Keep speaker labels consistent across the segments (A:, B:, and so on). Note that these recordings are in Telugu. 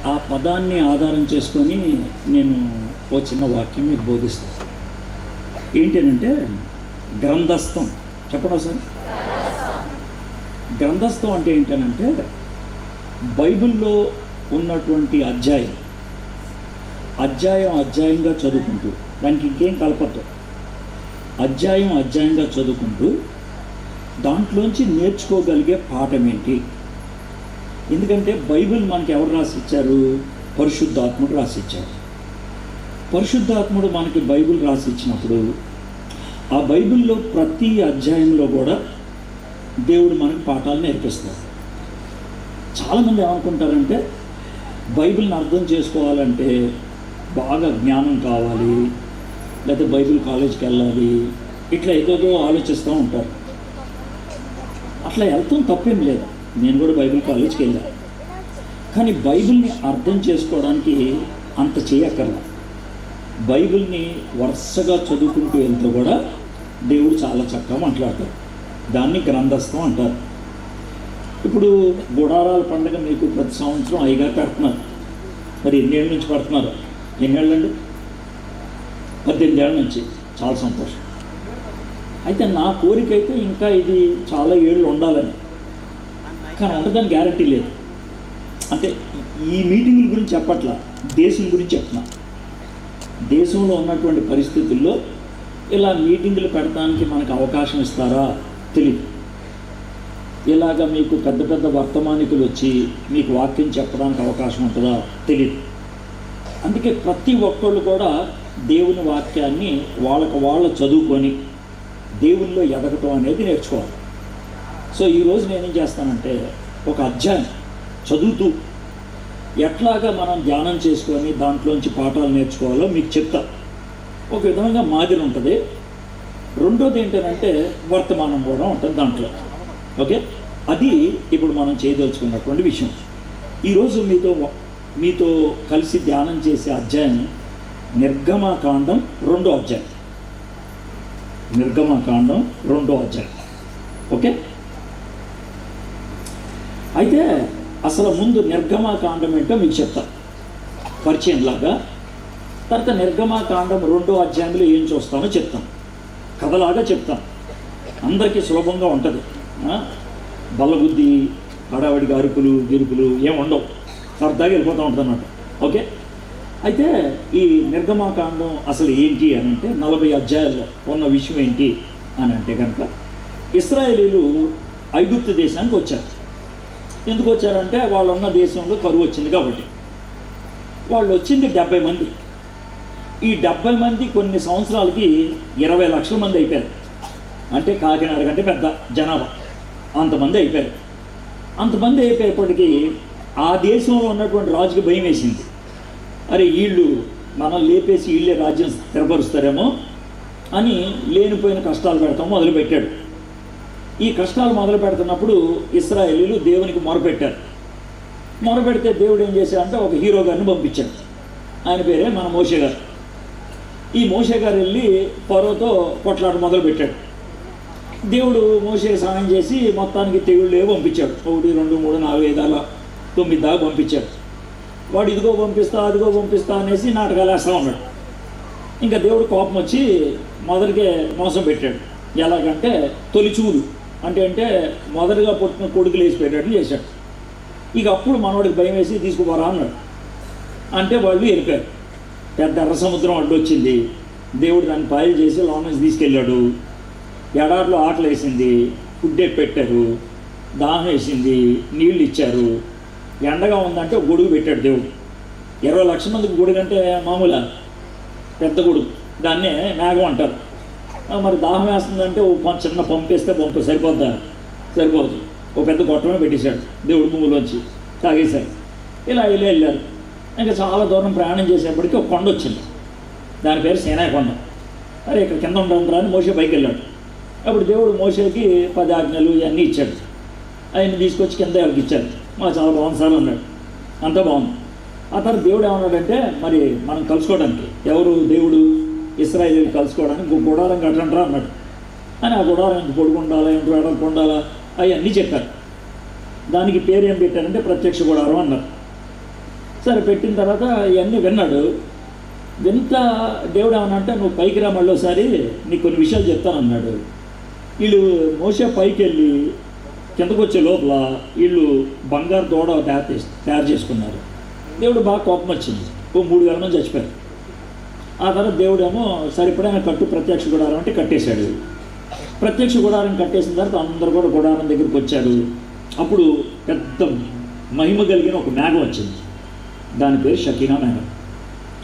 A: ఆ పదాన్ని ఆధారం చేసుకొని నేను ఓ చిన్న వాక్యం మీకు బోధిస్తాను. ఏంటంటే గ్రంథస్థం. చెప్పడం సార్, గ్రంథస్థం అంటే ఏంటంటే బైబిల్లో ఉన్నటువంటి అధ్యాయంగా చదువుకుంటూ, దానికి ఇంకేం కలపద్దు, అధ్యాయంగా చదువుకుంటూ దాంట్లోంచి నేర్చుకోగలిగే పాఠం ఏంటి. ఎందుకంటే బైబిల్ మనకి ఎవరు రాసిచ్చారు? పరిశుద్ధాత్ముడు రాసిచ్చారు. పరిశుద్ధాత్ముడు మనకి బైబిల్ రాసిచ్చినప్పుడు ఆ బైబిల్లో ప్రతి అధ్యాయంలో కూడా దేవుడు మనకి పాఠాలు నేర్పిస్తారు. చాలామంది ఏమనుకుంటారంటే బైబిల్ని అర్థం చేసుకోవాలంటే బాగా జ్ఞానం కావాలి, లేకపోతే బైబిల్ కాలేజ్కి వెళ్ళాలి, ఇట్లా ఏదో ఆలోచిస్తూ ఉంటారు. అట్లా వెళ్తాం తప్పేం లేదు, నేను కూడా బైబిల్ కాలేజ్కి వెళ్ళాను. కానీ బైబిల్ని అర్థం చేసుకోవడానికి అంత చేయక్కర్లా. బైబిల్ని వరుసగా చదువుకుంటూ వెళ్తూ కూడా దేవుడు చాలా చక్కగా మాట్లాడతారు. దాన్ని గ్రంథస్థం అంటారు. ఇప్పుడు గుడారాల పండుగ మీకు ప్రతి సంవత్సరం అయ్యగారు పెడుతున్నారు. మరి ఎన్నేళ్ళ నుంచి పెడుతున్నారు? ఎన్నేళ్ళండి? 18 ఏళ్ళ నుంచి. చాలా సంతోషం. అయితే నా కోరిక అయితే ఇంకా ఇది చాలా ఏళ్ళు ఉండాలని, కానీ ఉండదని గ్యారంటీ లేదు. అంటే ఈ మీటింగుల గురించి చెప్పట్లా, దేశం గురించి చెప్తున్నా. దేశంలో ఉన్నటువంటి పరిస్థితుల్లో ఇలా మీటింగులు పెడతానికి మనకు అవకాశం ఇస్తారా తెలియదు. ఇలాగ మీకు పెద్ద పెద్ద వర్తమానికులు వచ్చి మీకు వాక్యం చెప్పడానికి అవకాశం ఉంటుందా తెలియదు. అందుకే ప్రతి ఒక్కళ్ళు కూడా దేవుని వాక్యాన్ని వాళ్ళు చదువుకొని దేవుల్లో ఎదగటం అనేది నేర్చుకోవాలి. సో ఈరోజు నేనేం చేస్తానంటే ఒక అధ్యాయం చదువుతూ ఎట్లాగా మనం ధ్యానం చేసుకొని దాంట్లోంచి పాఠాలు నేర్చుకోవాలో మీకు చెప్తా. ఒక విధంగా మాదిరి ఉంటుంది. రెండోది ఏంటంటే వర్తమానం కూడా ఉంటుంది దాంట్లో. ఓకే, అది ఇప్పుడు మనం చేయదలుచుకున్నటువంటి విషయం. ఈరోజు మీతో కలిసి ధ్యానం చేసే అధ్యాయం నిర్గమకాండం 2వ అధ్యాయం. నిర్గమకాండం 2వ అధ్యాయం. ఓకే, అయితే అసలు ముందు నిర్గమకాండం ఏంటో మీకు చెప్తా పరిచయం లాగా. తర్వాత నిర్గమకాండం 2వ అధ్యాయంలో ఏం చూస్తామో చెప్తాం, కథలాగా చెప్తాం. అందరికీ సులభంగా ఉంటుంది. బల్లబుద్ధి, హడావడిగా అరుపులు గిరుపులు ఏం ఉండవు, సరదాగా వెళ్ళిపోతూ ఉంటుంది అన్నమాట. ఓకే, అయితే ఈ నిర్గమకాండం అసలు ఏంటి అని అంటే 40 అధ్యాయాల్లో ఉన్న విషయం ఏంటి అని అంటే కనుక ఇశ్రాయేలీలు ఐగుప్తు దేశానికి వచ్చారు. ఎందుకు వచ్చారంటే వాళ్ళు ఉన్న దేశంలో కరువు వచ్చింది కాబట్టి. వాళ్ళు వచ్చింది 70 మంది. ఈ 70 మంది కొన్ని సంవత్సరాలకి 20 లక్షల మంది అయిపోయారు. అంటే కాకినాడ కంటే పెద్ద జనాభా అంతమంది అయిపోయారు. అంతమంది అయిపోయేప్పటికీ ఆ దేశంలో ఉన్నటువంటి రాజుకి భయం వేసింది. అరే వీళ్ళు మనం లేపేసి వీళ్ళే రాజ్యం స్థిరపరుస్తారేమో అని లేనిపోయిన కష్టాలు పెడతాం మొదలుపెట్టాడు. ఈ కష్టాలు మొదలు పెడుతున్నప్పుడు ఇశ్రాయేలీలు దేవునికి మొరపెట్టారు. మొరపెడితే దేవుడు ఏం చేశాడంటే ఒక హీరో గారిని పంపించాడు. ఆయన పేరే మన మోషే గారు. ఈ మోషే గారు వెళ్ళి ఫరోతో కొట్లాట మొదలుపెట్టాడు. దేవుడు మోషే సహాయం చేసి మొత్తానికి తెగుళ్ళే పంపించాడు. 1, 2, 3, 4, 5, అలా 9 దాకా పంపించాడు. వాడు ఇదిగో పంపిస్తా అదిగో పంపిస్తా అనేసి నాటకాలు వేస్తూ ఉన్నాడు. ఇంకా దేవుడు కోపం వచ్చి మొదటికే మోసం పెట్టాడు. ఎలాగంటే తొలిచూరు అంటే మొదటిగా పుట్టిన కొడుకులు వేసి పెట్టాడు చేశాడు. ఇక అప్పుడు మనవాడికి భయం వేసి తీసుకుపోరా అన్నాడు. అంటే వాళ్ళు వెళ్ళిపోయారు. పెద్ద ఎర్ర సముద్రం అడ్డు వచ్చింది. దేవుడు దాన్ని పాయలు చేసి లోన నుంచి తీసుకెళ్ళాడు. ఎడారిలో ఆకలి వేసింది, ఫుడ్ పెట్టారు, దాహం వేసింది, నీళ్ళు ఇచ్చారు. ఎండగా ఉందంటే ఒక గొడుగు పెట్టాడు దేవుడు. 20 లక్షల మందికి గొడుగు అంటే మామూలు పెద్ద గొడుగు, దాన్నే మేఘం అంటారు. మరి దాహం వేస్తుందంటే ఓ చిన్న పంపేస్తే సరిపోదు. ఓ పెద్ద గొట్టమే పెట్టేశాడు దేవుడు భూమిలోంచి, తాగేశారు. ఇలా వెళ్ళారు. ఇంకా చాలా దూరం ప్రయాణం చేసేప్పటికీ ఒక కొండ వచ్చింది. దాని పేరు సీనాయి కొండ. అరే ఇక్కడ కింద ఉండరా అని మోషే పైకి వెళ్ళాడు. అప్పుడు దేవుడు మోషేకి 10 ఆజ్ఞలు ఇవన్నీ ఇచ్చాడు. అవన్నీ తీసుకొచ్చి కింద ఎవరికి ఇచ్చాడు. చాలా బాగుంది సార్ అన్నాడు. అంతా బాగుంది. ఆ తర్వాత దేవుడు ఏమన్నాడంటే మరి మనం కలుసుకోవడానికి ఎవరు దేవుడు ఇశ్రాయేలీలు కలుసుకోవడానికి గుడారం కట్టంటారా అన్నాడు. అని ఆ గుడారం ఎంత పొడుగుండాలా ఎంత వెడల్పు ఉండాలా అవన్నీ చెప్పారు. దానికి పేరు ఏం పెట్టారంటే ప్రత్యక్ష గుడారం అన్నారు. సరే పెట్టిన తర్వాత ఇవన్నీ విన్నాడు. వింత దేవుడు ఏమనంటే నువ్వు పైకి రా మళ్ళీ ఒకసారి నీకు కొన్ని విషయాలు చెప్తానన్నాడు. వీళ్ళు మోసే పైకి వెళ్ళి కిందకు వచ్చే లోపల వీళ్ళు బంగారు దూడ తయారు చేసుకున్నారు. దేవుడు బాగా కోపం వచ్చింది. 3,000 మంది చచ్చిపోయారు. ఆ తర్వాత దేవుడేమో సరిపడైన కట్టు ప్రత్యక్ష గుడారం అంటే కట్టేశాడు. ప్రత్యక్ష గుడారం కట్టేసిన తర్వాత అందరూ కూడా గుడారం దగ్గరికి వచ్చారు. అప్పుడు పెద్ద మహిమ కలిగిన ఒక మేఘం వచ్చింది. దాని పేరు షకీనా మేఘం.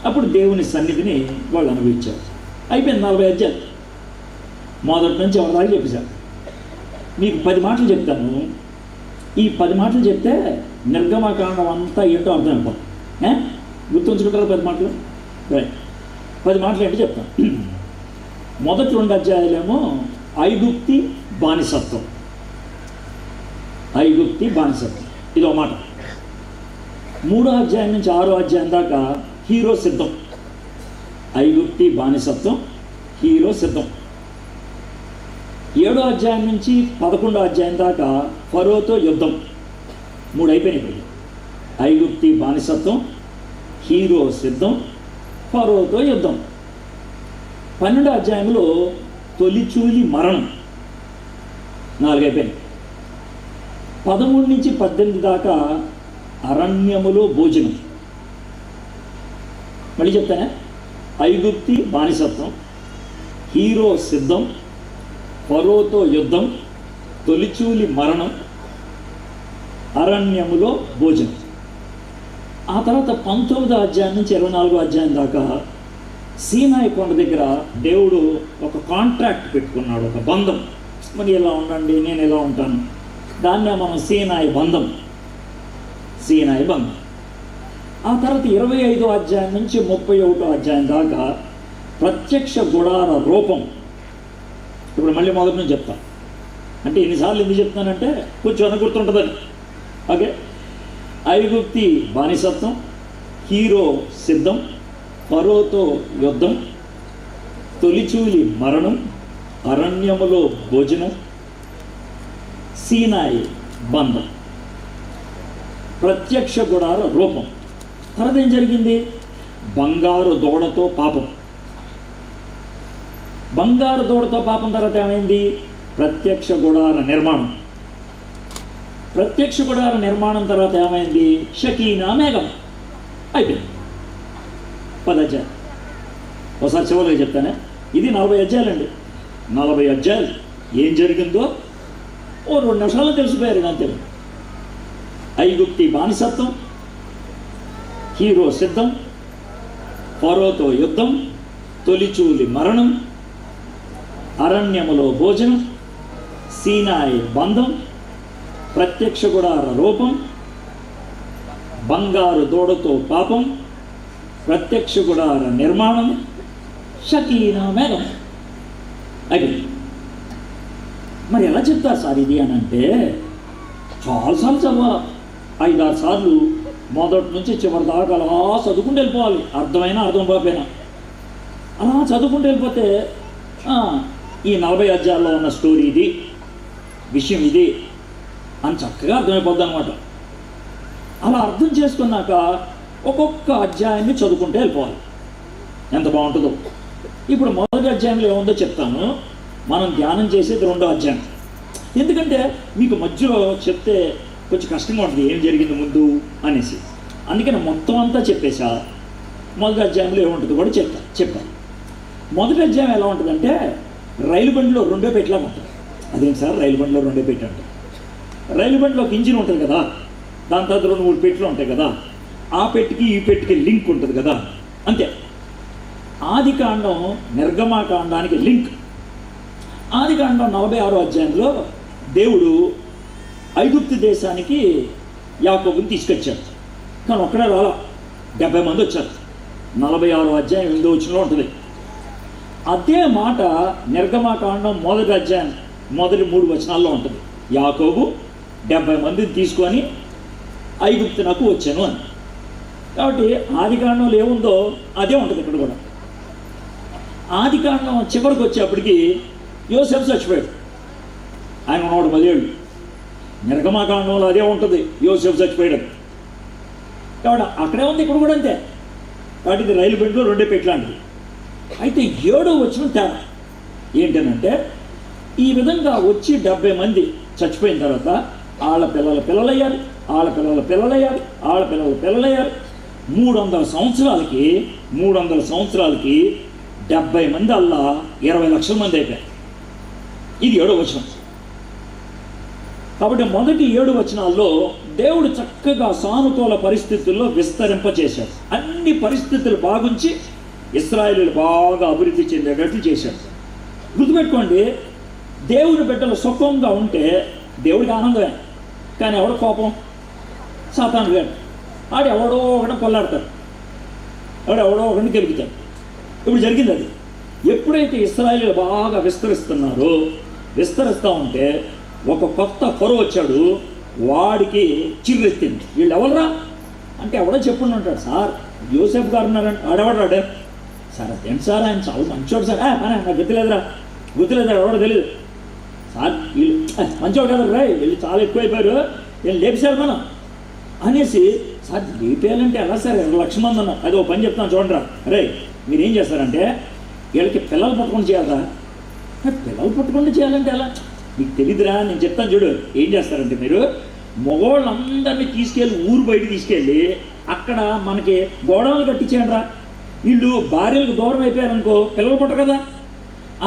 A: అప్పుడు దేవుని సన్నిధిని వాళ్ళు అనుభవించారు. అయిపోయింది 40 అధ్యాయాలు. మొదటి నుంచి ఎవరి దాకా చెప్పేశారు. మీకు 10 మాటలు చెప్తాను. ఈ 10 మాటలు చెప్తే నిర్గమకాండం అంతా ఏంటో అర్థమైపోతుంది. గుర్తుంచుకుంటారా 10 మాటలు? రైట్, 10 మాటలు ఏంటో చెప్తాను. మొదటి 2 అధ్యాయాలేమో ఐగుప్తి బానిసత్వం. ఐగుప్తి బానిసత్వం ఇదో మాట. 3వ అధ్యాయం నుంచి 6వ అధ్యాయం దాకా హీరో సిద్ధం. ఐగుప్తి బానిసత్వం, హీరో సిద్ధం. 7వ అధ్యాయం నుంచి 11వ అధ్యాయం దాకా ఫరోతో యుద్ధం. 3 అయిపోయినాయి. ఐగుప్తి బానిసత్వం, హీరో సిద్ధం, ఫరోతో యుద్ధం. 12వ అధ్యాయంలో తొలిచూలి మరణం. 4 అయిపోయినాయి. 13 నుంచి 18 దాకా అరణ్యములో భోజనం. మళ్ళీ చెప్తానే, ఐగుప్తి బానిసత్వం, హీరో సిద్ధం, ఫరోతో యుద్ధం, తొలిచూలి మరణం, అరణ్యములో భోజనం. ఆ తర్వాత 19వ అధ్యాయం నుంచి 24వ అధ్యాయం దాకా సీనాయి కొండ దగ్గర దేవుడు ఒక కాంట్రాక్ట్ పెట్టుకున్నాడు, ఒక బంధం. మరి ఇలా ఉండండి, నేను ఇలా ఉంటాను. దాన్నే మనం సీనాయి బంధం, సీనాయి బంధం. ఆ తర్వాత 25వ అధ్యాయం నుంచి 31వ అధ్యాయం దాకా ప్రత్యక్ష గుడార రూపం. ఇప్పుడు మళ్ళీ మొదటి నుంచి చెప్తాను. అంటే ఎన్నిసార్లు ఎందుకు చెప్తానంటే కొంచెం గుర్తుంటుందని. ఓకే, ఐగుప్తి బానిసత్వం, హీరో సిద్ధం, ఫరోతో యుద్ధం, తొలిచూలి మరణం, అరణ్యములో భోజనం, సీనాయి బంధం, ప్రత్యక్ష గుడార రూపం. తర్వాత ఏం జరిగింది? బంగారు దూడతో పాపం. బంగారు దూడతో పాపం తర్వాత ఏమైంది? ప్రత్యక్ష గుడార నిర్మాణం. ప్రత్యక్ష గుడార నిర్మాణం తర్వాత ఏమైంది? షకీనా మేఘం. అయిపోయింది 10 అధ్యాయాలు. ఒకసారి చివరిగా చెప్తానే, ఇది 40 అధ్యాయాలండి. 40 అధ్యాయాలు ఏం జరిగిందో 2 నిమిషాల్లో తెలిసిపోయారు అంతే. ఐగుప్తి బానిసత్వం, హీరో సిద్ధం, ఫరోతో యుద్ధం, తొలిచూలి మరణం, అరణ్యములో భోజనం, సీనాయి బంధం, ప్రత్యక్ష గుడార రూపం, బంగారు దూడతో పాపం, ప్రత్యక్ష గుడార నిర్మాణం, షకీనా మేఘం. అయిపోయింది. మరి ఎలా చెప్తారు సార్ ఇది అని అంటే, చాలాసార్లు చదవాలి. 5-6 సార్లు మొదటి నుంచి చివరి దాకా అలా చదువుకుంటూ వెళ్ళిపోవాలి. అర్థమైనా అర్థం పోకపోయినా అలా చదువుకుంటూ వెళ్ళిపోతే ఈ 40 అధ్యాయాల్లో ఉన్న స్టోరీ ఇది, విషయం ఇది అని చక్కగా అర్థమైపోద్ది అనమాట. అలా అర్థం చేసుకున్నాక ఒక్కొక్క అధ్యాయాన్ని చదువుకుంటూ వెళ్ళిపోవాలి. ఎంత బాగుంటుందో. ఇప్పుడు మొదటి అధ్యాయంలో ఏముందో చెప్తాను. మనం ధ్యానం చేసేది 2వ అధ్యాయం. ఎందుకంటే మీకు మధ్యలో చెప్తే కొంచెం కష్టంగా ఉంటుంది, ఏం జరిగింది ముందు అనేసి. అందుకని మొత్తం అంతా చెప్పేసా. మొదటి అధ్యాయంలో ఏముంటుందో కూడా చెప్తాను. మొదటి అధ్యాయం ఎలా ఉంటుందంటే, రైలు బండిలో 2 పెట్టిలాగా ఉంటుంది. అదేంటి సార్ రైలు బండిలో 2 పెట్టి అంటే? రైలు బండిలో ఒక ఇంజిన్ ఉంటుంది కదా, దాని తర్వాత 2-3 పెట్లు ఉంటాయి కదా. ఆ పెట్టికి ఈ పెట్టికి లింక్ ఉంటుంది కదా, అంతే. ఆదికాండం నిర్గమాకాండానికి లింక్. ఆదికాండం 46వ అధ్యాయంలో దేవుడు ఐగుప్తు దేశానికి యాకోబుని తీసుకొచ్చాడు. కానీ ఒక్కడే రాలా, 70 మంది వచ్చారు. 46వ అధ్యాయం 8వ వచనంలో ఉంటుంది. అదే మాట నిర్గమాకాండం మొదటి అధ్యాయం మొదటి 3 వచనాల్లో ఉంటుంది. యాకోబు 70 మందిని తీసుకొని ఐగుప్తునకు వచ్చాను అని. కాబట్టి ఆదికాండంలో ఏముందో అదే ఉంటుంది ఇక్కడ కూడా. ఆదికాండం చివరికి వచ్చేప్పటికి యోసేపు చచ్చిపోయాడు. ఆయన 110 ఏళ్ళు. నిర్గమాకాండంలో అదే ఉంటుంది, యోసేపు చచ్చిపోయాడు. కాబట్టి అక్కడే ఉంది, ఇక్కడ కూడా అంతే. కాబట్టి ఇది రైలు పెట్టులో 2 పెట్టలాంటిది. అయితే 7వ వచనం తేడా ఏంటనంటే, ఈ విధంగా వచ్చి 70 మంది చచ్చిపోయిన తర్వాత వాళ్ళ పిల్లలయ్యారు, వాళ్ళ పిల్లలయ్యారు, వాళ్ళ పిల్లలయ్యారు. 300 సంవత్సరాలకి 70 మంది అల్లా 20 లక్షల మంది అయిపోయారు. ఇది 7వ వచనం. కాబట్టి మొదటి 7 వచనాల్లో దేవుడు చక్కగా సానుకూల పరిస్థితుల్లో విస్తరింపచేశాడు. అన్ని పరిస్థితులు బాగుంచి ఇశ్రాయేలీయులు బాగా అభివృద్ధి చెందేటట్లు చేశాడు. గుర్తుపెట్టుకోండి, దేవుని బిడ్డలు సుఖంగా ఉంటే దేవుడికి ఆనందమే. కానీ ఎవడ కోపం? సాతాను గారు. ఆడు ఎవడో ఒకటి కొల్లాడతాడు, ఎవడో ఒకటి గెలుపుతాడు. ఇప్పుడు జరిగింది అది. ఎప్పుడైతే ఇశ్రాయేలీయులు బాగా విస్తరిస్తూ ఉంటే ఒక కొత్త ఫరో వచ్చాడు, వాడికి చిర్రెత్తింది. వీళ్ళు ఎవరురా అంటే ఎవడో చెప్పుండి ఉంటాడు, సార్ యోసేపు గారు ఉన్నారంటే. ఆడెవడాడే సార్? అదేంటి సార్, ఆయన చాలా మంచోడు సార్. నాకు గుర్తులేదురా ఎవడో తెలియదు సార్. వీళ్ళు మంచోడు కదా రా, వీళ్ళు చాలా ఎక్కువైపోయారు, వీళ్ళు లేపిసారు మనం అనేసి. సార్ లేపేయాలంటే ఎలా సార్, 2 లక్షల మంది ఉన్నారు. అది ఒక పని చెప్తాను చూడరా, రే మీరేం చేస్తారంటే వీళ్ళకి పిల్లలు పట్టుకొని చేయాలరా. పిల్లలు పట్టుకొని చేయాలంటే ఎలా నీకు తెలియదురా, నేను చెప్తాను చూడు. ఏం చేస్తారంటే మీరు మగవాళ్ళందరినీ తీసుకెళ్ళి ఊరు బయట తీసుకెళ్ళి అక్కడ మనకి గోడౌన్లు కట్టించేయండి రా. వీళ్ళు భార్యలకు దూరం అయిపోయారనుకో పిల్లలు పుట్టరు కదా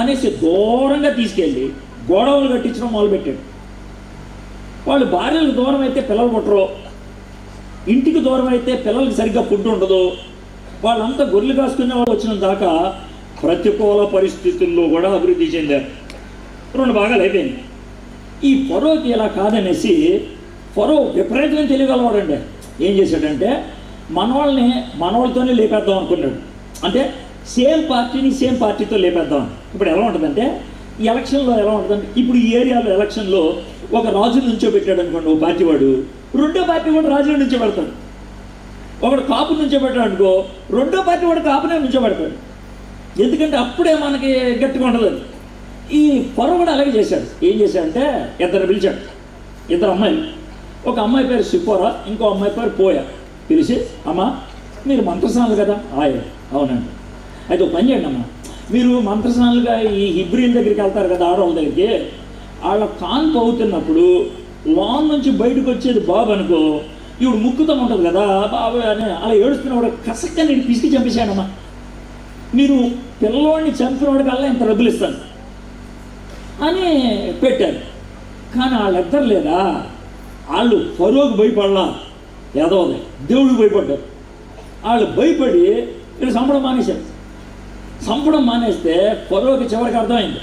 A: అనేసి దూరంగా తీసుకెళ్ళి గోడౌన్లు కట్టించడం మొదలుపెట్టాడు. వాళ్ళు భార్యలకు దూరం అయితే పిల్లలు పుట్టరు, ఇంటికి దూరం అయితే పిల్లలకి సరిగ్గా ఫుడ్ ఉండదు. వాళ్ళంతా గొర్రెలు కాసుకునే వాళ్ళు వచ్చిన దాకా ప్రతికూల పరిస్థితుల్లో కూడా అభివృద్ధి చెందారు. 2 భాగాలు అయిపోయింది. ఈ ఫరోకి ఇలా కాదనేసి ఫరో విపరీతంగా తెలియగలవాడండి. ఏం చేశాడంటే మనవాళ్ళతోనే లేపేద్దాం అనుకున్నాడు. అంటే సేమ్ పార్టీతో లేపేద్దాం. ఇప్పుడు ఎలా ఉంటుందంటే ఈ ఎలక్షన్లో ఎలా ఉంటుందంటే, ఇప్పుడు ఈ ఏరియాలో ఎలక్షన్లో ఒక రాజును నుంచోబెట్టాడు అనుకోండి ఓ పార్టీ వాడు, రెండో పార్టీ కూడా రాజును నుంచోబెడతాడు. ఒకడు కాపు నుంచోబెట్టాడు అనుకో, రెండో పార్టీ వాడు కాపునే నుంచోబెడతాడు. ఎందుకంటే అప్పుడే మనకి గట్టిగా ఉండదు. ఈ ఫరో కూడా అలాగే చేశాడు. ఏం చేశాడంటే 2 పిలిచాడు, 2 అమ్మాయిలు. ఒక అమ్మాయి పేరు సిపోరా, ఇంకో అమ్మాయి పేరు పోయా. పిలిచి, అమ్మ మీరు మంత్రస్నానులు కదా? అవునండి. అయితే ఒక పని చేయండి అమ్మ, మీరు మంత్రస్నానులుగా ఈ హిబ్రీల దగ్గరికి వెళ్తారు కదా, ఆడవాళ్ళ దగ్గరికి. వాళ్ళ కాన్పు అవుతున్నప్పుడు లోన్ నుంచి బయటకు వచ్చేది బాబు అనుకో, ఇప్పుడు ముక్కుతో ఉంటుంది కదా బాబు అని అలా ఏడుస్తున్నవాడు కసక్క నేను పిసికి చంపేశానమ్మా. మీరు పిల్లవాడిని చంపినవాడికల్లా ఇంత డబ్బులు ఇస్తాను అని పెట్టారు. కానీ వాళ్ళిద్దరు లేదా, వాళ్ళు ఫరోకి భయపడలా, ఏదోదే దేవుడికి భయపడ్డారు. వాళ్ళు భయపడి వీళ్ళు చంపడం మానేస్తే ఫరోకి చివరికి అర్థమైంది,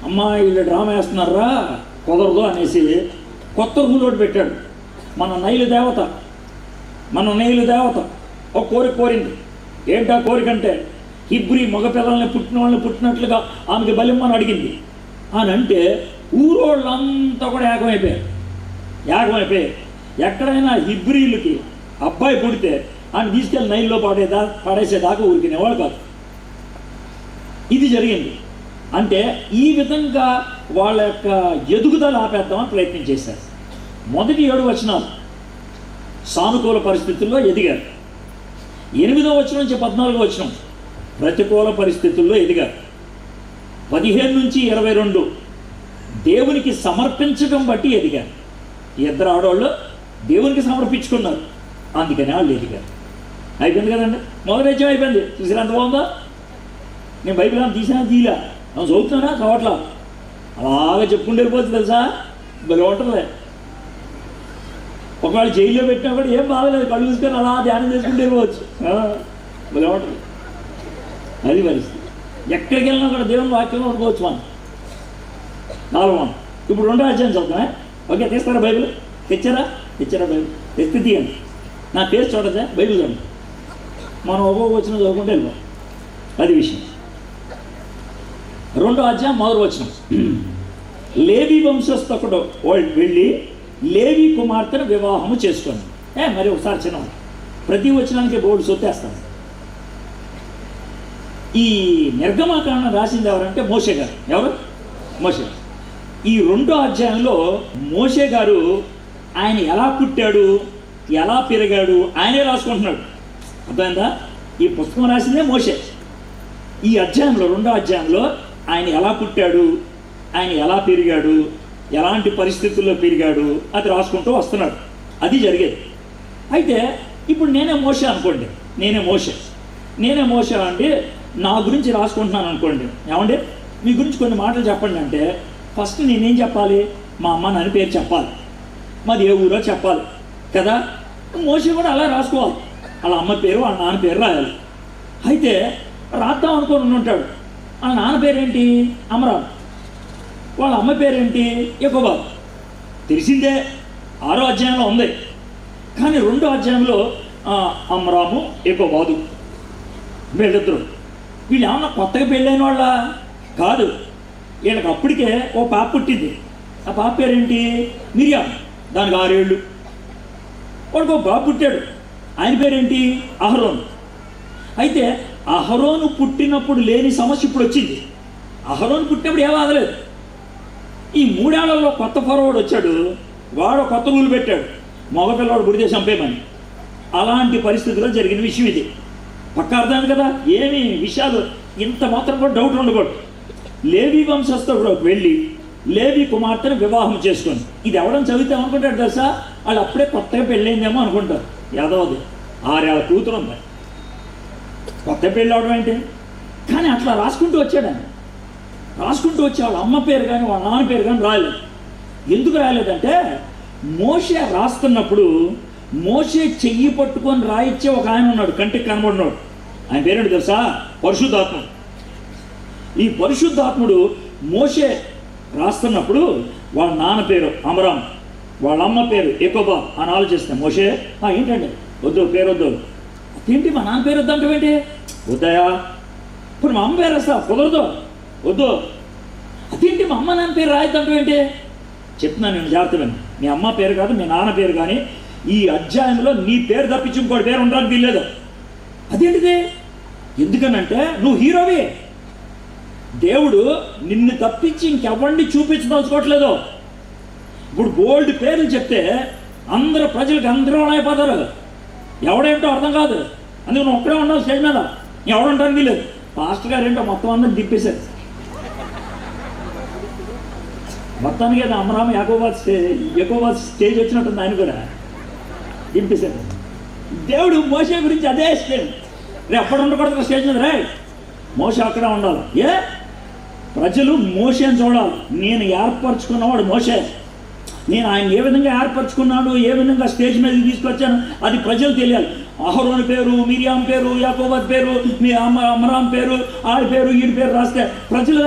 A: అమ్మా వీళ్ళు డ్రామా వేస్తున్నారా, కుదరదు అనేసి కొత్త రూల్ ఒకటి పెట్టాడు. మన నైలు దేవత ఒక కోరిక కోరింది. ఏంటా కోరిక అంటే, హిబ్రీ మగపిల్లల్ని పుట్టిన వాళ్ళని పుట్టినట్లుగా ఆమెకి బలిమ్మని అడిగింది అని అంటే ఊరోళ్ళంతా కూడా ఏకమైపోయారు. ఎక్కడైనా హిబ్రీలకి అబ్బాయి పుడితే ఆయన తీసుకెళ్ళి నైల్లో పడేసేదాకా ఊరికినేవాడు కాదు. ఇది జరిగింది. అంటే ఈ విధంగా వాళ్ళ యొక్క ఎదుగుదల ఆపేద్దామని ప్రయత్నం చేశారు. మొదటి 7 వచనాలు సానుకూల పరిస్థితుల్లో ఎదిగారు. 8వ వచనం నుంచి 14వ వచనం ప్రతికూల పరిస్థితుల్లో ఎదిగారు. 15 నుంచి 22 దేవునికి సమర్పించడం బట్టి ఎదిగారు. 2 ఆడవాళ్ళు దేవునికి సమర్పించుకున్నారు, అందుకని వాళ్ళు ఎదిగారు. అయిపోయింది కదండి, మొదటి అధ్యాయం అయిపోయింది. చూసినా ఎంత బాగుందా? నేను బైబిల్ అని తీసినా తీలా, చదువుతున్నానా చదవట్లా, అలాగా చెప్పుకుంటూ వెళ్ళిపోతుంది తెలుసా. భలే ఉంటుందిలే. ఒకవేళ జైల్లో పెట్టినా కూడా ఏం బాగలేదు, కళ్ళు చూసుకొని అలా ధ్యానం చేసుకుంటూ వెళ్ళిపోవచ్చు. భలే ఉంటుంది. అది పరిస్థితి. ఎక్కడికి వెళ్ళినా కూడా దేవుని వాక్యంలో ఉండుకోవచ్చు మనం. 4వ ఇప్పుడు 2వ అధ్యాయం చదువుతున్నా. ఓకే, తీస్తారా బైబిల్? తెచ్చారా బైబిల్? తెచ్చి తీయండి. నా పేరు చూడచ్చా? బైబిల్ చూడండి. మనం ఒక్కొక్క వచ్చిన చదువుకుంటే వెళ్ళిపోం. అది విషయం. 2వ అధ్యాయం 1వ వచనం. లేవి వంశస్థుడు వెళ్ళి లేవి కుమార్తెను వివాహము చేసుకోండి. మరి ఒకసారి చిన్న ప్రతి వచనానికి బోర్డు సొత్తేస్తాను. ఈ నిర్గమకాండం రాసింది ఎవరంటే మోషే గారు. ఎవరు? మోషే. ఈ 2వ అధ్యాయంలో మోషే గారు ఆయన ఎలా పుట్టాడు, ఎలా పెరిగాడు ఆయనే రాసుకుంటున్నాడు. అర్థమైందా? ఈ పుస్తకం రాసిందే మోషే. ఈ అధ్యాయంలో, 2వ అధ్యాయంలో ఆయన ఎలా పుట్టాడు, ఆయన ఎలా పెరిగాడు, ఎలాంటి పరిస్థితుల్లో పెరిగాడు అది రాసుకుంటూ వస్తున్నాడు. అది జరిగేది. అయితే ఇప్పుడు నేనే మోషే అనుకోండి, నేనే మోషే అండి, నా గురించి రాసుకుంటున్నాను అనుకోండి. ఏమండి మీ గురించి కొన్ని మాటలు చెప్పండి అంటే ఫస్ట్ నేనేం చెప్పాలి? మా అమ్మ నాన్న పేరు చెప్పాలి, మాది ఏ ఊరో చెప్పాలి కదా. మోషే కూడా అలా రాసుకోవాలి. వాళ్ళ అమ్మ పేరు వాళ్ళ నాన్న పేరు రాయాలి. అయితే రాద్దాం అనుకొని ఉంటాడు. వాళ్ళ నాన్న పేరేంటి? అమరాం. వాళ్ళ అమ్మ పేరేంటి? యెహోవా. తెలిసిందే, 6వ అధ్యాయంలో ఉంది. కానీ 2వ అధ్యాయంలో అమరాము యెహోవాదు వీళ్ళిద్దరు. వీళ్ళు ఏమన్నా కొత్తగా పెళ్ళైన వాళ్ళ కాదు. వీళ్ళకి అప్పటికే ఓ పాప పుట్టింది. ఆ పాప పేరేంటి? మిరియాం. దానికి 6 ఏళ్ళు. వాడికి ఒక బాబు పుట్టాడు. ఆయన పేరేంటి? అహరోను. అయితే అహరోను పుట్టినప్పుడు లేని సమస్య ఇప్పుడు వచ్చింది. అహరోను పుట్టినప్పుడు ఏం ఆగలేదు. ఈ 3 ఏళ్లలో కొత్త ఫరోవాడు వచ్చాడు. వాడు కొత్త రూలు పెట్టాడు, మగపిల్లవాడు పుడితే చంపేమని. అలాంటి పరిస్థితుల్లో జరిగిన విషయం ఇది. పక్క అర్థం కదా, ఏమి విషయాలు ఇంత మాత్రం కూడా డౌట్ ఉండకూడదు. లేవి వంశస్థుడు వెళ్ళి లేవి కుమార్తెను వివాహం చేసుకొని, ఇది ఎవడని చదివితే అనుకుంటాడు తెలుసా? వాళ్ళు అప్పుడే కొత్తగా పెళ్ళైందేమో అనుకుంటారు. యాదవది 6 ఏళ్ల కూతురు ఉంది, కొత్త పెళ్ళి అవడం ఏంటి? కానీ అట్లా రాసుకుంటూ వచ్చాడు ఆయన. రాసుకుంటూ వచ్చి వాళ్ళ అమ్మ పేరు కానీ వాళ్ళ నాన్న పేరు కానీ రాయలేదు. ఎందుకు రాయలేదంటే మోషే రాస్తున్నప్పుడు మోషే చెయ్యి పట్టుకొని రాయిచ్చే ఒక ఆయన ఉన్నాడు, కంటికి కనబడినాడు. ఆయన పేరేంటి తెలుసా? పరిశుద్ధాత్ముడు. ఈ పరిశుద్ధాత్ముడు మోషే రాస్తున్నప్పుడు వాళ్ళ నాన్న పేరు అమరాం, వాళ్ళ అమ్మ పేరు యెహోవా అని ఆలోచిస్తాం. మోషే ఏంటండి వద్దు, పేరు వద్దు. అదేంటి మా నాన్న పేరు వద్దు అంటే ఏంటి? వద్దయా, ఇప్పుడు మా అమ్మ పేరు వస్తా, కుదరదు, వద్దు. అదేంటి మా అమ్మ నాన్న పేరు రాయద్దంటే ఏంటి? చెప్తున్నాను నేను జాగ్రత్తగా. మీ అమ్మ పేరు కాదు, మీ నాన్న పేరు కానీ ఈ అధ్యాయంలో నీ పేరు తప్పించి ఇంకోటి పేరు ఉండడానికి వీల్లేదు. అదేంటిది? ఎందుకనంటే నువ్వు హీరోవి. దేవుడు నిన్ను తప్పించి ఇంకెవరిని చూపించదలుచుకోవట్లేదు. ఇప్పుడు గోల్డ్ పేర్లు చెప్తే అందరూ ప్రజలకు అందరూ అయిపోతారు. ఎవడేంటో అర్థం కాదు. అందుకు నువ్వు ఒక్కడే ఉన్నావు స్టేజ్ మీద, ఎవడంటానికి వీలేదు. పాస్టర్ గారు ఏంటో మొత్తం అందరూ దింపేశారు. మొత్తానికి అది అమరామ యెహోవా స్టేజ్ వచ్చినట్టుంది, ఆయన కూడా దింపేశారు. దేవుడు మోషే గురించి అదే స్టేజ్. ఎప్పుడు ఉండకూడదు స్టేజ్ మీద రే, మోషే అక్కడే ఉండాలి. ప్రజలు మోషేని చూడాలి. నేను ఏర్పరచుకున్నవాడు మోషే. నేను ఆయన ఏ విధంగా ఏర్పరచుకున్నాడు, ఏ విధంగా స్టేజ్ మీదకి తీసుకొచ్చాను అది ప్రజలు తెలియాలి. అహరోను పేరు, మిరియాం పేరు, యాకోబు పేరు, మీ అమరాం పేరు, ఆడి పేరు, ఈడి పేరు రాస్తే ప్రజలు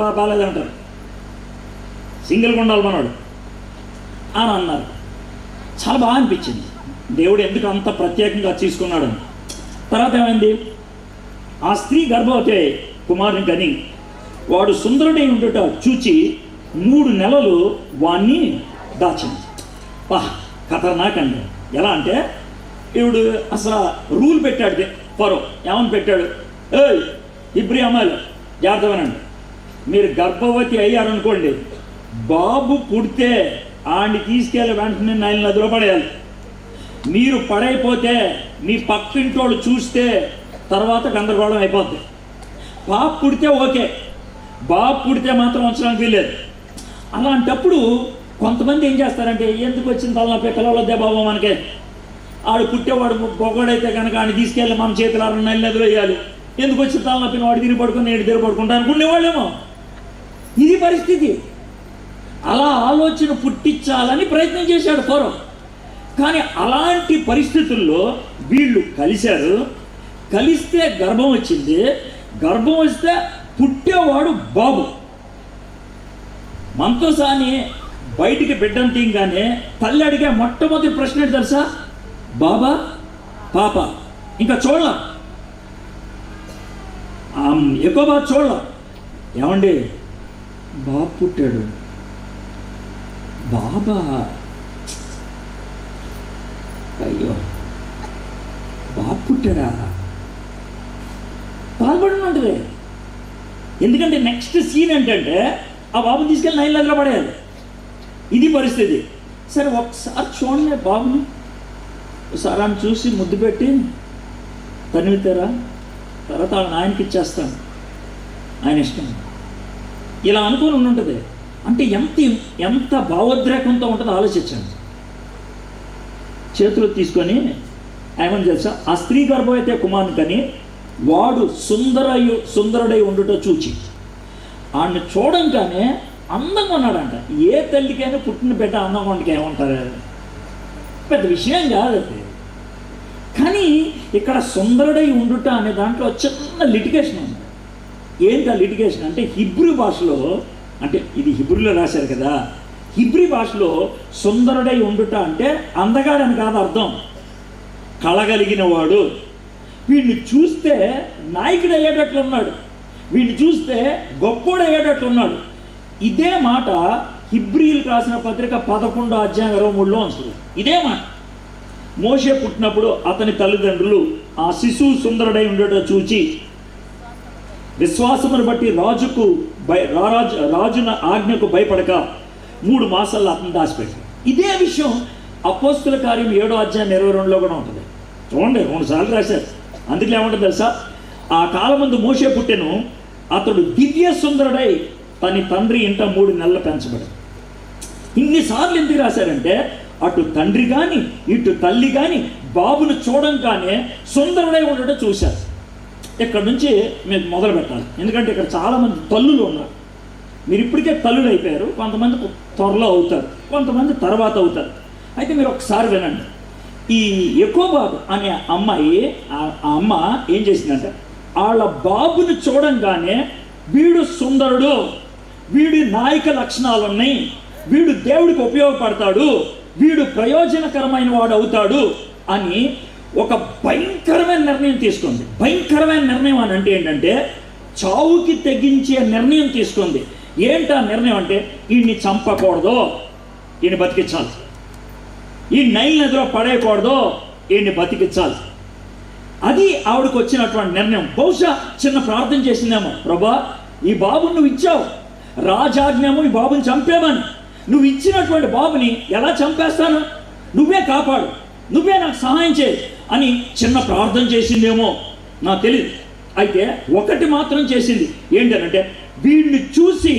A: బాగాలేదంటారు. సింగిల్గా ఉండాలి మనవాడు అని అన్నారు. చాలా బాగా అనిపించింది, దేవుడు ఎందుకు అంత ప్రత్యేకంగా తీసుకున్నాడు. తర్వాత ఏమైంది? ఆ స్త్రీ గర్భవతి కుమారుని కని వాడు సుందరుడై ఉండుట చూచి 3 నెలలు వాణ్ణి దాచింది. ఖతర్నాక్ అండి. ఎలా అంటే ఇప్పుడు అసలు రూల్ పెట్టాడు ఫరో. ఏమని పెట్టాడు? ఇబ్రి అమ్మాయిలు జాగ్రత్తగానండి, మీరు గర్భవతి అయ్యారనుకోండి, బాబు పుడితే ఆడిని తీసుకెళ్ళి వెంటనే నైల్ నదిలో పడేయాలి. మీరు పడైపోతే మీ పక్కింటోళ్ళు చూస్తే తర్వాత గందరగోళం అయిపోద్ది. బాబు పుడితే ఓకే, బాబు పుడితే మాత్రం ఉంచడానికి వీల్లేదు. అలాంటప్పుడు కొంతమంది ఏం చేస్తారంటే, ఎందుకు వచ్చిన తలనొప్పి, పిల్లలొద్దే బాబు మనకే, ఆడు పుట్టేవాడు పొగడైతే కనుక ఆయన తీసుకెళ్ళి మన చేతులు నైల్ నదిలో వేయాలి. ఎందుకు వచ్చిన తలనొప్పిన వాడు తిరిగి పడుకుని నేడు తిరిగి పడుకుంటా అనుకునేవాళ్ళేమో. ఇది పరిస్థితి. అలా ఆలోచన పుట్టించాలని ప్రయత్నం చేశాడు ఫరో. కానీ అలాంటి పరిస్థితుల్లో వీళ్ళు కలిశారు. కలిస్తే గర్భం వచ్చింది. గర్భం వస్తే పుట్టేవాడు బాబు. మంతోసాని బయటికి బిడ్డను తీయగానే తల్లి అడిగే మొట్టమొదటి ప్రశ్న ఏంటి తెలుసా? బాబా పాప. ఇంకా చూడాల, ఎక్కువ చూడాల. ఏమండి బాబు పుట్టాడు, బాబా, అయ్యో బాబు పుట్టాడా, బాధపడినట్టు. ఎందుకంటే నెక్స్ట్ సీన్ ఏంటంటే ఆ బాబుని తీసుకెళ్ళి నైల్ నదిలో పడేయాలి. ఇది పరిస్థితి. సరే ఒకసారి చూడండి బాబుని, ఒకసారి ఆమె చూసి ముద్దు పెట్టి తనివితారా, తర్వాత వాళ్ళ నాయనకి ఇచ్చేస్తాను, ఆయన ఇష్టం, ఇలా అనుకుని ఉంటుంది. అంటే ఎంత భావోద్రేకంతో ఉంటుందో ఆలోచించండి. చేతులు తీసుకొని ఏమని తెలుసా, ఆ స్త్రీ గర్భవతి కుమారుని కని వాడు సుందరుడై ఉండుట చూచి, ఆడిని చూడంగానే అందంగా ఉన్నాడంట. ఏ తల్లికైనా పుట్టిన బిడ్డ అందంగా ఉండక ఏమంటారు, పెద్ద విషయం కాదు అది. కానీ ఇక్కడ సుందరుడై ఉండుట అనే దాంట్లో చిన్న లిటిగేషన్ ఉంది. ఏంటి ఆ లిటిగేషన్ అంటే, హిబ్రూ భాషలో, అంటే ఇది హిబ్రూలో రాశారు కదా, హిబ్రీ భాషలో సుందరుడై ఉండుట అంటే అందగాడని కాదు అర్థం, కళగలిగిన వాడు. వీడిని చూస్తే నాయకుడు అయ్యేటట్లున్నాడు, వీడిని చూస్తే గొప్పోడు అయ్యేటట్లున్నాడు. ఇదే మాట హిబ్రీలకు రాసిన పత్రిక 11:23 వస్తుంది. ఇదే మాట. మోషే పుట్టినప్పుడు అతని తల్లిదండ్రులు ఆ శిశువు సుందరుడై ఉండటం చూచి విశ్వాసమును బట్టి రాజున ఆజ్ఞకు భయపడక 3 మాసాల్లో అతను దాచిపెట్టాడు. ఇదే విషయం అపోస్తుల కార్యం 7:22 కూడా ఉంటుంది. చూడండి, 2 సార్లు రాశారు. అందుకే ఏమంటుంది తెలుసా, ఆ కాలమందు మోషే పుట్టెను, అతడు దివ్య సుందరుడై తన తండ్రి ఇంట 3 నెలలు పెంచబడి. ఇన్నిసార్లు ఎందుకు రాశారంటే, అటు తండ్రి కానీ ఇటు తల్లి కానీ బాబును చూడంగానే సుందరుడై ఉండటం చూశారు. ఇక్కడ నుంచి మీరు మొదలు పెట్టాలి. ఎందుకంటే ఇక్కడ చాలామంది తల్లులు ఉన్నారు. మీరు ఇప్పటికే తల్లులు అయిపోయారు, కొంతమంది త్వరలో అవుతారు, కొంతమంది తర్వాత అవుతారు. అయితే మీరు ఒకసారి వినండి. ఈ యెకోబాదు అనే అమ్మాయి, ఆ అమ్మ ఏం చేసిందంటే, వాళ్ళ బాబుని చూడంగానే వీడు సుందరుడు, వీడి నాయక లక్షణాలు ఉన్నాయి, వీడు దేవుడికి ఉపయోగపడతాడు, వీడు ప్రయోజనకరమైన వాడు అవుతాడు అని ఒక భయంకరమైన నిర్ణయం తీసుకుంది. భయంకరమైన నిర్ణయం అని అంటే ఏంటంటే, చావుకి తెగించే నిర్ణయం తీసుకుంది. ఏంటా నిర్ణయం అంటే, ఈయన్ని చంపకూడదు, ఈయన్ని బతికించాలి, ఈ నైల్ నదిలో పడేయకూడదు, ఈయన్ని బతికించాలి. అది ఆవిడకు వచ్చినటువంటి నిర్ణయం. బహుశా చిన్న ప్రార్థన చేసిందేమో, ప్రభా ఈ బాబుని నువ్వు ఇచ్చావు, రాజాజ్ఞము ఈ బాబుని చంపేమని, నువ్వు ఇచ్చినటువంటి బాబుని ఎలా చంపేస్తాను, నువ్వే కాపాడు, నువ్వే నాకు సహాయం చేయి అని చిన్న ప్రార్థన చేసిందేమో, నాకు తెలియదు. అయితే ఒకటి మాత్రం చేసింది, ఏంటంటే వీడిని చూసి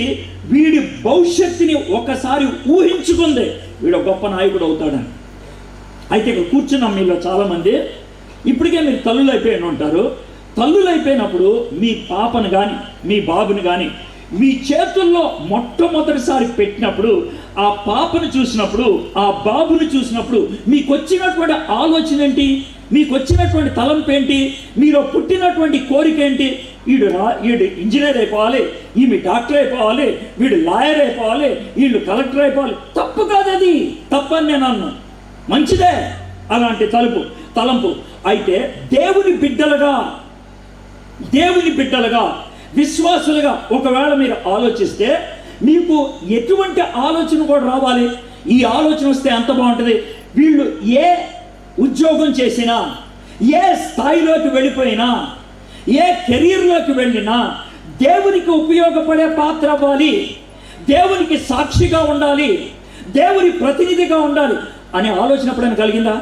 A: వీడి భవిష్యత్తుని ఒకసారి ఊహించుకుంది, వీడు గొప్ప నాయకుడు అవుతాడని. అయితే ఇక్కడ కూర్చున్నాం మీలో చాలామంది, ఇప్పటికే మీరు తల్లులు అయిపోయిన ఉంటారు. తల్లులు అయిపోయినప్పుడు మీ పాపను కానీ మీ బాబుని కానీ మీ చేతుల్లో మొట్టమొదటిసారి పెట్టినప్పుడు, ఆ పాపను చూసినప్పుడు, ఆ బాబుని చూసినప్పుడు మీకు వచ్చినటువంటి ఆలోచన ఏంటి, మీకు వచ్చినటువంటి తలంపు ఏంటి, మీరు పుట్టినటువంటి కోరిక ఏంటి? వీడు ఇంజనీర్ అయిపోవాలి, ఈమె డాక్టర్ అయిపోవాలి, వీడు లాయర్ అయిపోవాలి, వీళ్ళు కలెక్టర్ అయిపోవాలి. తప్పు కాదు, అది తప్పని నేను అన్నాను, మంచిదే అలాంటి తలంపు. అయితే దేవుని బిడ్డలుగా విశ్వాసులుగా ఒకవేళ మీరు ఆలోచిస్తే మీకు ఎటువంటి ఆలోచన కూడా రావాలి. ఈ ఆలోచన వస్తే ఎంత బాగుంటుంది, వీళ్ళు ఏ ఉద్యోగం చేసినా, ఏ స్థాయిలోకి వెళ్ళిపోయినా, ఏ కెరీర్లోకి వెళ్ళినా దేవునికి ఉపయోగపడే పాత్ర అవ్వాలి, దేవునికి సాక్షిగా ఉండాలి, దేవుని ప్రతినిధిగా ఉండాలి అనే ఆలోచన ఎప్పుడైనా కలిగిందా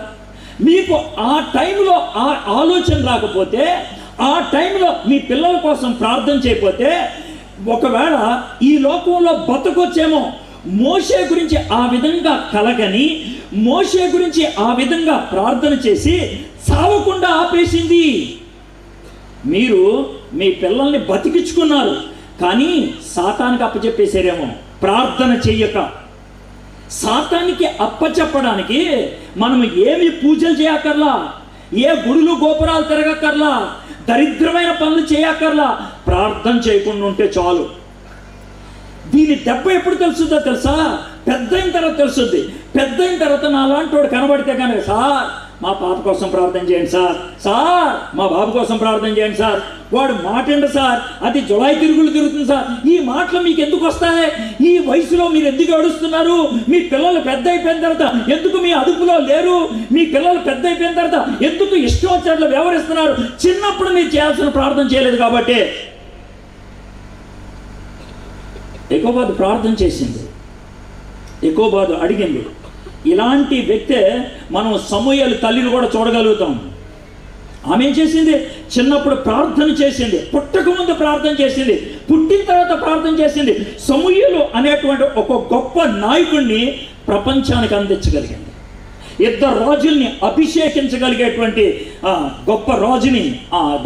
A: మీకు? ఆ టైంలో ఆ ఆలోచన రాకపోతే, ఆ టైంలో మీ పిల్లల కోసం ప్రార్థన చేయకపోతే, ఒకవేళ ఈ లోకంలో బతకొచ్చేమో. మోషే గురించి ఆ విధంగా కలగని, మోషే గురించి ఆ విధంగా ప్రార్థన చేసి సావకుండా ఆపేసింది. మీరు మీ పిల్లల్ని బతికించుకున్నారు, కానీ సాతానికి అప్పచెప్పేశారేమో ప్రార్థన చెయ్యక. సాతానికి అప్పచెప్పడానికి మనం ఏమి పూజలు చేయక్కర్లా, ఏ గుడులు గోపురాలు తిరగక్కర్లా, దరిద్రమైన పనులు చేయక్కర్లా, ప్రార్థన చేయకుండా ఉంటే చాలు. దీని దెబ్బ ఎప్పుడు తెలుస్తుందో తెలుసా? పెద్ద అయిన తర్వాత తెలుస్తుంది. పెద్ద అయిన తర్వాత నా లాంటి వాడు కనబడితే కనుక, సార్ మా పాప కోసం ప్రార్థన చేయండి సార్, సార్ మా బాబు కోసం ప్రార్థన చేయండి సార్, వాడు మాటండి సార్, అది జులాయి తిరుగుతుంది సార్, ఈ మాటలు మీకు ఎందుకు వస్తాయి? ఈ వయసులో మీరు ఎందుకు ఏడుస్తున్నారు? మీ పిల్లలు పెద్ద అయిపోయిన తర్వాత ఎందుకు మీ అదుపులో లేరు? మీ పిల్లలు పెద్ద అయిపోయిన తర్వాత ఎందుకు ఇష్టం వచ్చినట్లు వ్యవహరిస్తున్నారు? చిన్నప్పుడు మీరు చేయాల్సిన ప్రార్థన చేయలేదు కాబట్టి. యెకోబాదు ప్రార్థన చేసింది, యెకోబాదు అడిగింది, ఇలాంటి వ్యక్తే మనం సమూయేలు తల్లిని కూడా చూడగలుగుతాం. ఆమె ఏం చేసింది? చిన్నప్పుడు ప్రార్థన చేసింది, పుట్టక ముందు ప్రార్థన చేసింది, పుట్టిన తర్వాత ప్రార్థన చేసింది. సమూయేలు అనేటువంటి ఒక గొప్ప నాయకుడిని ప్రపంచానికి అందించగలిగింది. ఇద్దరు రాజుల్ని అభిషేకించగలిగేటువంటి గొప్ప రాజుని,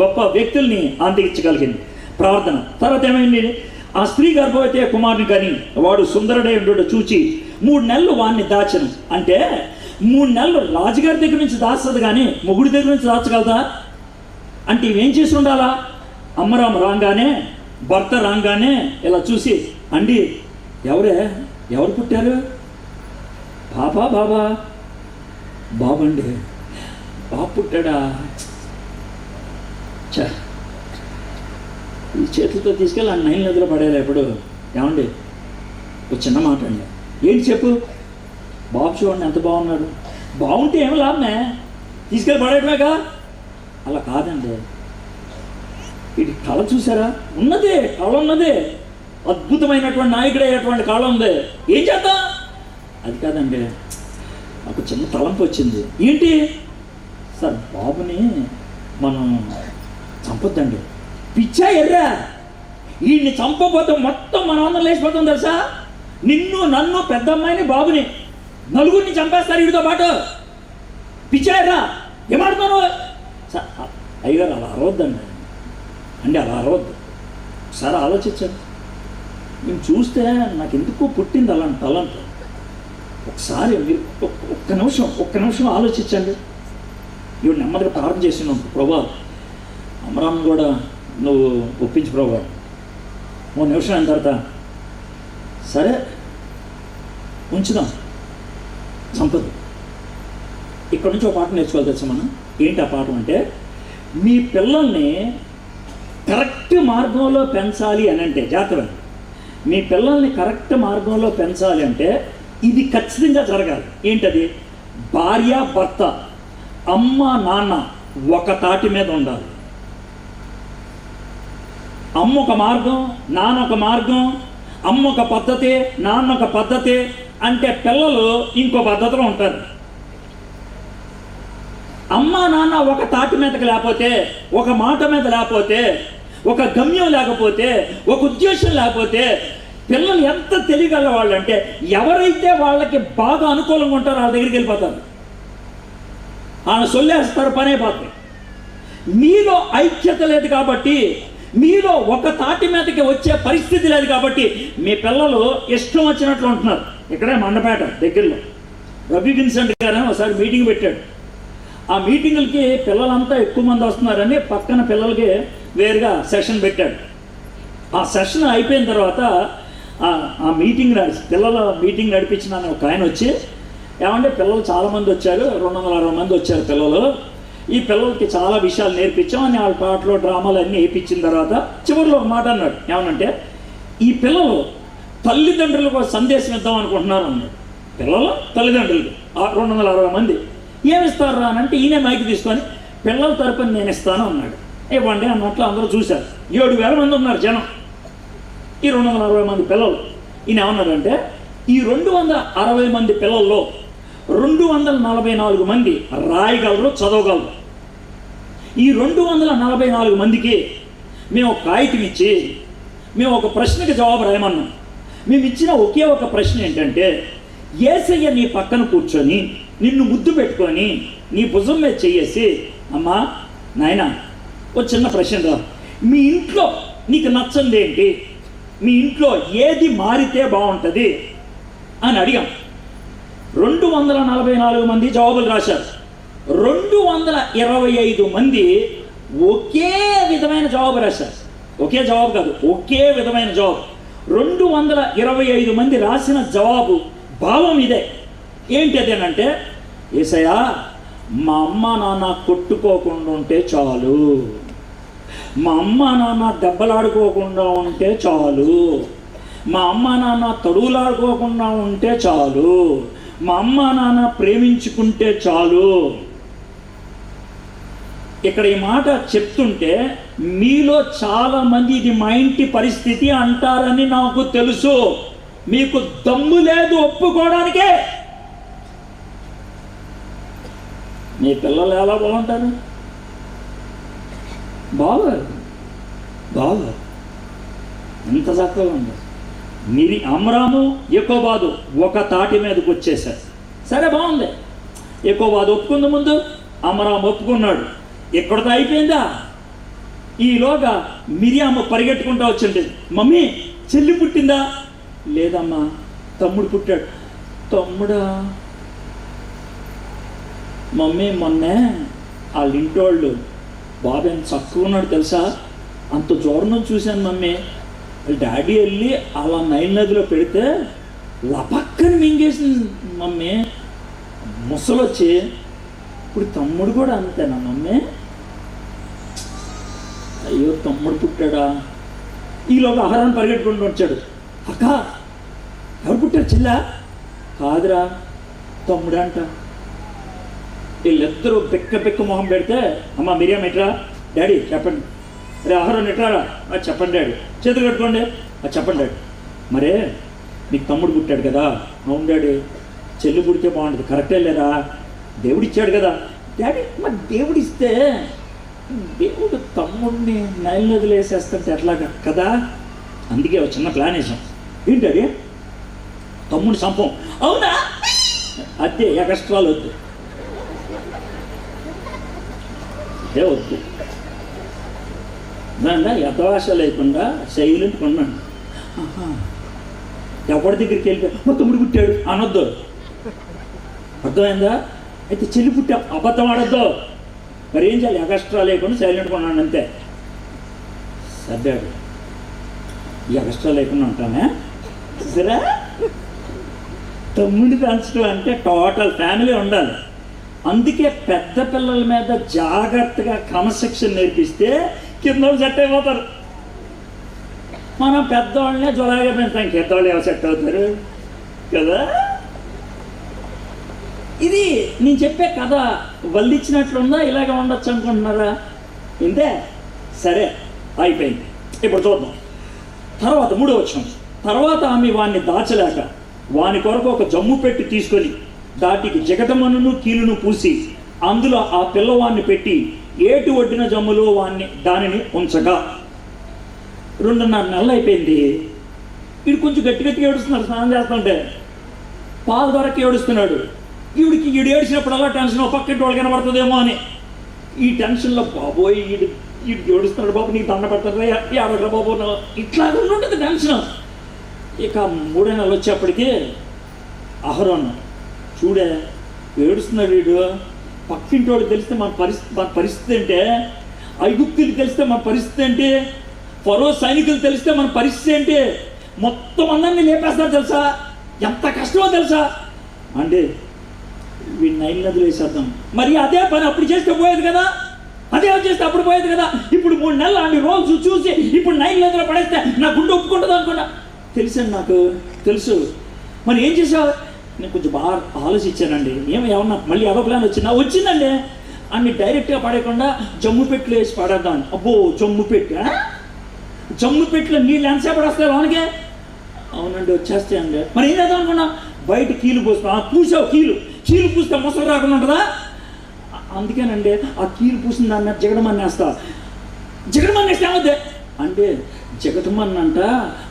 A: గొప్ప వ్యక్తుల్ని అందించగలిగింది ప్రార్థన. తర్వాత ఏమైంది? ఆ స్త్రీ గర్భవతి కుమారుని కానీ వాడు సుందరుడై ఉండడు చూచి 3 నెలలు వాడిని దాచను. అంటే 3 నెలలు రాజుగారి దగ్గర నుంచి దాచదు కానీ మొగుడి దగ్గర నుంచి దాచగలదా? అంటే ఇవేం చేసి ఉండాలా? అమ్మరామ రాగానే, భర్త రాగానే ఇలా చూసి, అండి ఎవరు పుట్టారు? బాబా బాబండి, బాబు పుట్టాడా? ఈ చేతులతో తీసుకెళ్ళి ఆ 9 నదిలో పడేలా ఎప్పుడు. ఏమండి, ఒక చిన్న మాట అండి, ఏంటి చెప్పు? బాబు చూడండి ఎంత బాగున్నాడు. బాగుంటే ఏమి లాభమే, తీసుకెళ్ళి పడేయటమేగా. అలా కాదండి, ఇది కళ చూసారా? ఉన్నదే కళ, ఉన్నదే అద్భుతమైనటువంటి నాయకుడు అయ్యేటువంటి కళ ఉంది. ఏం చేద్దాం? అది కాదండి, నాకు చిన్న తలంపు వచ్చింది. ఏంటి సార్? బాబుని మనం చంపొద్దండి. పిచ్చా ఎర్రా? వీడిని చంపపోతే మొత్తం మన అందరం లేచిపోతాం తెలుసా? నిన్ను, నన్ను, పెద్ద అమ్మాయిని, బాబుని, నలుగురిని చంపేస్తారు వీడితో పాటు. పిచ్చా ఎర్రా? ఏమాడుతాను? అయ్యగారు అలా అరవద్దండి. అంటే అలా అరవద్దు. ఒకసారి ఆలోచించాను. నేను చూస్తే నాకు ఎందుకో పుట్టింది అలాంటి తలంపు. ఒకసారి మీరు ఒక్క నిమిషం ఆలోచించండి. ఇవి నెమ్మదిగా ప్రార్థన చేసినాం. ప్రభా, అమరాన్ని కూడా నువ్వు ఒప్పించు ప్రభా. 3 నిమిషం అయిన తర్వాత సరే ఉంచుదాం, సంపదు. ఇక్కడ నుంచి ఒక పాఠం నేర్చుకోవాలి తెలుసా మనం. ఏంటి ఆ పాఠం అంటే, మీ పిల్లల్ని కరెక్ట్ మార్గంలో పెంచాలి అని అంటే, జాగ్రత్త, మీ పిల్లల్ని కరెక్ట్ మార్గంలో పెంచాలి అంటే ఇది ఖచ్చితంగా జరగాలి. ఏంటది? భార్య భర్త, అమ్మ నాన్న ఒక తాటి మీద ఉండాలి. అమ్మ ఒక మార్గం, నాన్న ఒక మార్గం. అమ్మ ఒక పద్ధతి, నాన్న ఒక పద్ధతి. అంటే పిల్లలు ఇంకో పద్ధతిలో ఉంటారు. అమ్మ నాన్న ఒక తాటి మీదకి లేకపోతే, ఒక మాట మీద లేకపోతే, ఒక గమ్యం లేకపోతే, ఒక ఉద్దేశం లేకపోతే పిల్లలు ఎంత తెలియగల వాళ్ళు అంటే, ఎవరైతే వాళ్ళకి బాగా అనుకూలంగా ఉంటారో వాళ్ళ దగ్గరికి వెళ్ళిపోతారు. ఆయన సొల్లేస్తారు, పనే పోతాయి. మీలో ఐక్యత లేదు కాబట్టి, మీలో ఒక తాటి మీదకి వచ్చే పరిస్థితి లేదు కాబట్టి మీ పిల్లలు ఇష్టం వచ్చినట్లు ఉంటున్నారు. ఇక్కడే మండపేట దగ్గరలో రవి విన్సెంట్ గారు ఒకసారి మీటింగ్ పెట్టాడు. ఆ మీటింగులకి పిల్లలంతా ఎక్కువ మంది వస్తున్నారని పక్కన పిల్లలకి వేరుగా సెషన్ పెట్టాడు. ఆ సెషన్ అయిపోయిన తర్వాత ఆ మీటింగ్ పిల్లల మీటింగ్ నడిపించిన ఒక ఆయన వచ్చి, ఏమంటే పిల్లలు చాలామంది వచ్చారు, 260 మంది వచ్చారు పిల్లలు. ఈ పిల్లలకి చాలా విషయాలు నేర్పించాం అని వాళ్ళ పాటలు డ్రామాలు అన్నీ వేయించిన తర్వాత చివరిలో ఒక మాట అన్నాడు. ఏమనంటే, ఈ పిల్లలు తల్లిదండ్రులకు సందేశం ఇద్దాం అనుకుంటున్నారు అన్నాడు. పిల్లలు తల్లిదండ్రులకి 260 మంది ఏమిస్తారు అని అంటే, ఈయనే మైకి తీసుకొని పిల్లల తరపున నేను ఇస్తాను అన్నాడు. ఇవ్వండి అన్నట్లు అందరూ చూశారు. 7,000 మంది ఉన్నారు జనం, ఈ 260 మంది పిల్లలు. ఈయన ఏమన్నాడంటే, ఈ 260 మంది పిల్లల్లో 244 మంది రాయగలరు, చదవగలరు. ఈ 244 మందికి మేము ఒక కాగితం ఇచ్చి మేము ఒక ప్రశ్నకి జవాబు రాయమన్నాం. మేము ఇచ్చిన ఒకే ఒక ప్రశ్న ఏంటంటే, యేసయ్య నీ పక్కన కూర్చొని నిన్ను ముద్దు పెట్టుకొని నీ భుజం మీద చెయ్యేసి, అమ్మా నాయనా ఒక చిన్న ప్రశ్న రా, మీ ఇంట్లో నీకు నచ్చంది ఏంటి, మీ ఇంట్లో ఏది మారితే బాగుంటుంది అని అడిగాం. 244 మంది జవాబులు రాశారు. 225 మంది ఒకే విధమైన జవాబు రాశారు. ఒకే జవాబు కాదు, ఒకే విధమైన జవాబు. 225 మంది రాసిన జవాబు భావం ఇదే. ఏంటి అదేనంటే, యేసయ్యా మా అమ్మ నాన్న కొట్టుకోకుండా ఉంటే చాలు, మా అమ్మ నాన్న దెబ్బలాడుకోకుండా ఉంటే చాలు, మా అమ్మ నాన్న తడువులాడుకోకుండా ఉంటే చాలు, మా అమ్మ నాన్న ప్రేమించుకుంటే చాలు. ఇక్కడ ఈ మాట చెప్తుంటే మీలో చాలామంది ఇది మా ఇంటి పరిస్థితి అంటారని నాకు తెలుసు. మీకు దమ్ము లేదు ఒప్పుకోవడానికే. మీ పిల్లలు ఎలా బాగుంటారు? బాగారు బాగా ఎంత చక్కగా ఉంటారు. అమ్రాము యెకోబాదు ఒక తాటి మీదకి వచ్చేసారు. సరే బాగుంది, యెకోబాదు ఒప్పుకుంది. ముందు అమ్రాము ఒప్పుకున్నాడు. ఎక్కడితో అయిపోయిందా? ఈలోగా మిరియాము పరిగెట్టుకుంటూ వచ్చింది. మమ్మీ, చెల్లి పుట్టిందా? లేదమ్మా, తమ్ముడు పుట్టాడు. తమ్ముడా? మమ్మీ, మొన్నే వాళ్ళ ఇంటోళ్ళు బాబు ఎంత చక్కగా ఉన్నాడు తెలుసా, అంత దూరం చూశాను మమ్మీ. డాడీ వెళ్ళి అలా నైల్ నదిలో పెడితే లపక్కని మింగేసింది మమ్మీ, ముసలొచ్చి. ఇప్పుడు తమ్ముడు కూడా అంతేనా మమ్మీ? అయ్యో, తమ్ముడు పుట్టాడా? ఈలోగా ఆహారాన్ని పరిగెట్టుకుంటూ వచ్చాడు. అక్క, ఎవరు పుట్టారు? చెల్లా? కాదురా, తమ్ముడా అంట. వీళ్ళిద్దరూ బెక్క మొహం పెడితే, అమ్మ మిరియాం ఎట్రా? డాడీ చెప్పండి. అరే ఆహారం ఎట్రారా? చెప్పండి డాడీ. చేతులు కట్టుకోండి. చెప్పండి డాడీ. మరే నీకు తమ్ముడు పుట్టాడు కదా? అవును డాడీ. చెల్లి పుడితే బాగుంటుంది. కరెక్టే లేదా? దేవుడిచ్చాడు కదా. డాడీ, మరి దేవుడిస్తే దేవుడు తమ్ముడిని నైల్ నదిలో వేసేస్తుంటే ఎట్లాగా కదా? అందుకే ఒక చిన్న ప్లాన్ వేసాం. ఏంటది? తమ్ముడు సంపం. అవునా? అదే ఎగస్ట్రాలు వద్దు, అదే వద్దు. దాంట్లో యథాశ లేకుండా సైలెంట్గా ఉన్నాను. ఎవరి దగ్గరికి వెళ్ళిపోయి మా తమ్ముడు పుట్టాడు అనొద్దు, అర్థమైందా? అయితే చెల్లి పుట్టా అబద్ధం ఆడొద్దు. మరి ఏం చేయాలి? ఎగస్ట్రా లేకుండా సైలెంట్గా ఉన్నాను అంతే. సర్దాడు, ఎగస్ట్రా లేకుండా ఉంటానే. సరే, తమ్ముడిని పెంచడం అంటే టోటల్ ఫ్యామిలీ ఉండాలి. అందుకే పెద్ద పిల్లల మీద జాగ్రత్తగా క్రమశిక్షణ నేర్పిస్తే కింద సెట్ అయిపోతారు. మనం పెద్దవాళ్ళనే జొలాగా పెంచుతాం, పెద్దవాళ్ళు ఎవరు సెట్ అవుతారు కదా? ఇది నేను చెప్పే కథ వల్లిచ్చినట్లుందా? ఇలాగ ఉండొచ్చు అనుకుంటున్నారా? ఇంతే. సరే, అయిపోయింది. ఇప్పుడు చూద్దాం తర్వాత 3వ వచనం. తర్వాత ఆమె వాణ్ణి దాచలేక వాని కొరకు ఒక జమ్ము పెట్టి తీసుకొని దాటికి జగటమన్నును కీలును పూసి అందులో ఆ పిల్లవాడిని పెట్టి ఏటు ఒడ్డిన జమ్ములో దానిని ఉంచగా 2.5 నెలలు అయిపోయింది. వీడు కొంచెం గట్టి ఏడుస్తున్నాడు. స్నానం చేస్తుంటే పాలు దొరకి ఏడుస్తున్నాడు. ఈడు ఏడిచినప్పుడల్లా టెన్షన్, పక్కింటి వాళ్ళకి కనబడుతుందేమో అని. ఈ టెన్షన్లో బాబోయ్ ఈడు ఏడుస్తున్నాడు, బాబు నీకు దండ పెడతాడు, యాభై బాబు, ఇట్లా ఉంటుంది టెన్షన్. ఇక 3వ నెలలు వచ్చేప్పటికి అహరోను, చూడే ఏడుస్తున్నాడు వీడు, పక్కింటి వాడికి తెలిస్తే మన పరిస్థితి ఏంటే, ఐగుప్తులకు తెలిస్తే మన పరిస్థితి ఏంటి, ఫరో సైనికులు తెలిస్తే మన పరిస్థితి ఏంటి, మొత్తం అందరినీ లేపేస్తారు తెలుసా, ఎంత కష్టమో తెలుసా అంటే వీడు నైల్ నదిలో వేసేద్దాం. మరి అదే పని అప్పుడు చేస్తే పోయేది కదా, అదే చేస్తే అప్పుడు పోయేది కదా. ఇప్పుడు 3 నెలలు అన్ని రోజు చూసి ఇప్పుడు నైల్ నదిలో పడేస్తే నా గుండె ఒప్పుకుంటుంది అనుకున్నా. తెలుసండి, నాకు తెలుసు. మరి ఏం చేసావు? నేను కొంచెం బాగా ఆలోచించానండి. ఏమన్నా మళ్ళీ ఎవరో ప్లాన్ వచ్చిందండి అన్ని డైరెక్ట్గా పడేయకుండా జమ్ము పెట్టులో వేసి పడేద్దాం. అబ్బో, జమ్ము పెట్టులో నీళ్ళు ఎంతసేపు వస్తాయి వానికే? అవునండి, వచ్చేస్తాయండి. మరి ఏం చేద్దాం అనుకున్నా? బయట కీలు పూసావు, కీలు పూస్తే మొసలు రాకుండా ఉంటుందా? అందుకేనండి ఆ కీలు పూసిన దాన్ని జగడమన్నేస్తా. జగడమన్నేస్తే ఏమవుద్ది అంటే, జగటమన్నంట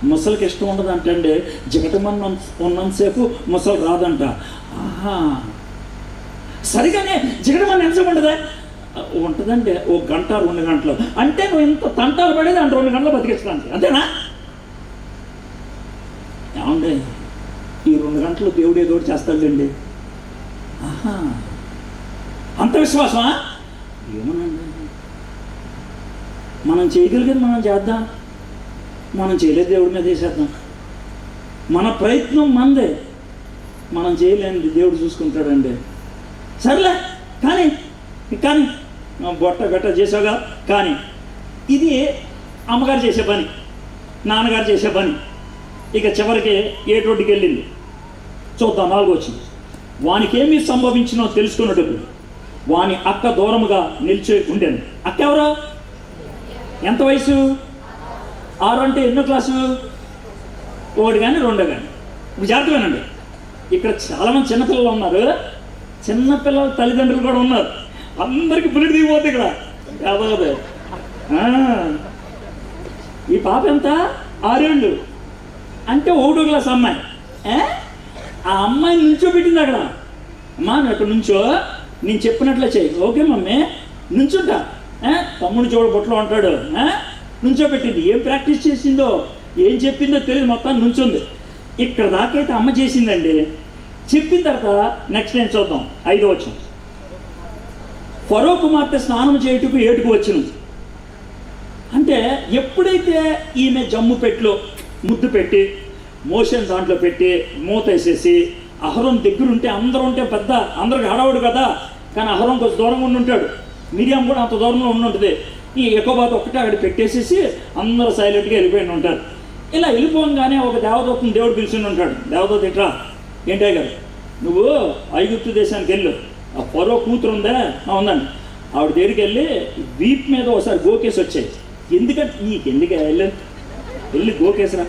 A: మొసలికి ఇష్టం ఉండదు అంటండి. జగటమన్న ఉన్నంతసేపు మొసలు రాదంట. ఆహా, సరిగానే జగటమన్న ఎంతసేపు ఉంటుందా? ఉంటుందండి 1 గంట 2 గంటలు. అంటే నువ్వు ఇంత తంటాలు పడేది అంటే 2 గంటలు బతికించడానికి, అంతేనా? ఏమండి, ఈ 2 గంటలు దేవుడు ఏదో చేస్తాడండి. ఆహా, అంత విశ్వాసమా? ఏమోనండి, మనం చేయగలిగేది మనం చేద్దాం, మనం చేయలేదు దేవుడి మీద వేసేద్దాం. మన ప్రయత్నం మందే, మనం చేయలేనిది దేవుడు చూసుకుంటాడండి. సర్లే కానీ బొట్ట గట్ట చేసావుగా. కానీ ఇది అమ్మగారు చేసే పని, నాన్నగారు చేసే పని. ఇక చివరికి ఏటోటికి వెళ్ళింది. చూద్దాం, 4వ వచనం. వానికేమీ సంభవించినో తెలుసుకున్నట్టు వాని అక్క దూరముగా నిలిచి ఉండేది. అక్క ఎవరో? ఎంత వయసు? 6 అంటే ఎన్నో క్లాసు? 1 కానీ 2 కానీ. ఇప్పుడు జాగ్రత్తగానండి, ఇక్కడ చాలామంది చిన్నపిల్లలు ఉన్నారు, చిన్నపిల్లల తల్లిదండ్రులు కూడా ఉన్నారు. అందరికి బుల్లెట్ దిగిపోతుంది ఇక్కడ యాదవ్. ఈ పాప ఎంత 6 ఏళ్ళు అంటే 1వ క్లాస్ అమ్మాయి. ఆ అమ్మాయిని నుంచోబెట్టింది అక్కడ. అమ్మా నువ్వు అక్కడ నుంచో, నేను చెప్పినట్లే చెయ్యి. ఓకే మమ్మీ నుంచుంటా. తమ్ముడు చూడ బొట్లో ఉంటాడు. నుంచోబెట్టింది. ఏం ప్రాక్టీస్ చేసిందో ఏం చెప్పిందో తెలియదు, మొత్తం నుంచుంది. ఇక్కడ దాకైతే అమ్మ చేసిందండి. చెప్పిన తర్వాత నెక్స్ట్ నేను చూద్దాం 5వ వచనం. ఫరో కుమార్తె స్నానం చేయుటకు ఏటుకు వచ్చును. అంటే ఎప్పుడైతే ఈమె జమ్ము పెట్టులో ముద్దు పెట్టి మోషన్ దాంట్లో పెట్టి మూత వేసేసి అహరోన్ దగ్గర ఉంటే, అందరూ ఉంటే పెద్ద అందరికి హడావుడు కదా, కానీ అహరోన్ కొంచెం దూరంగా ఉండి ఉంటాడు. మిరియాం కూడా అంత దూరంలో ఉండి ఉంటుంది. ఈ ఎక్కువబాత ఒక్కటే అక్కడ పెట్టేసేసి అందరూ సైలెంట్గా వెళ్ళిపోయి ఉంటారు. ఇలా వెళ్ళిపోగానే ఒక దేవదూతను దేవుడు పిలిచి ఉంటాడు. దేవదూత ఇట్రా, ఏంటే గారు నువ్వు ఐగుప్తు దేశానికి వెళ్ళు, ఆ ఫరో కూతురు ఉందా? ఉందండి. ఆవిడ దగ్గరికి వెళ్ళి వీప్ మీద ఒకసారి గోకేసి వచ్చాయి. ఎందుకంటే నీకెందుకు వెళ్ళి గోకేసరా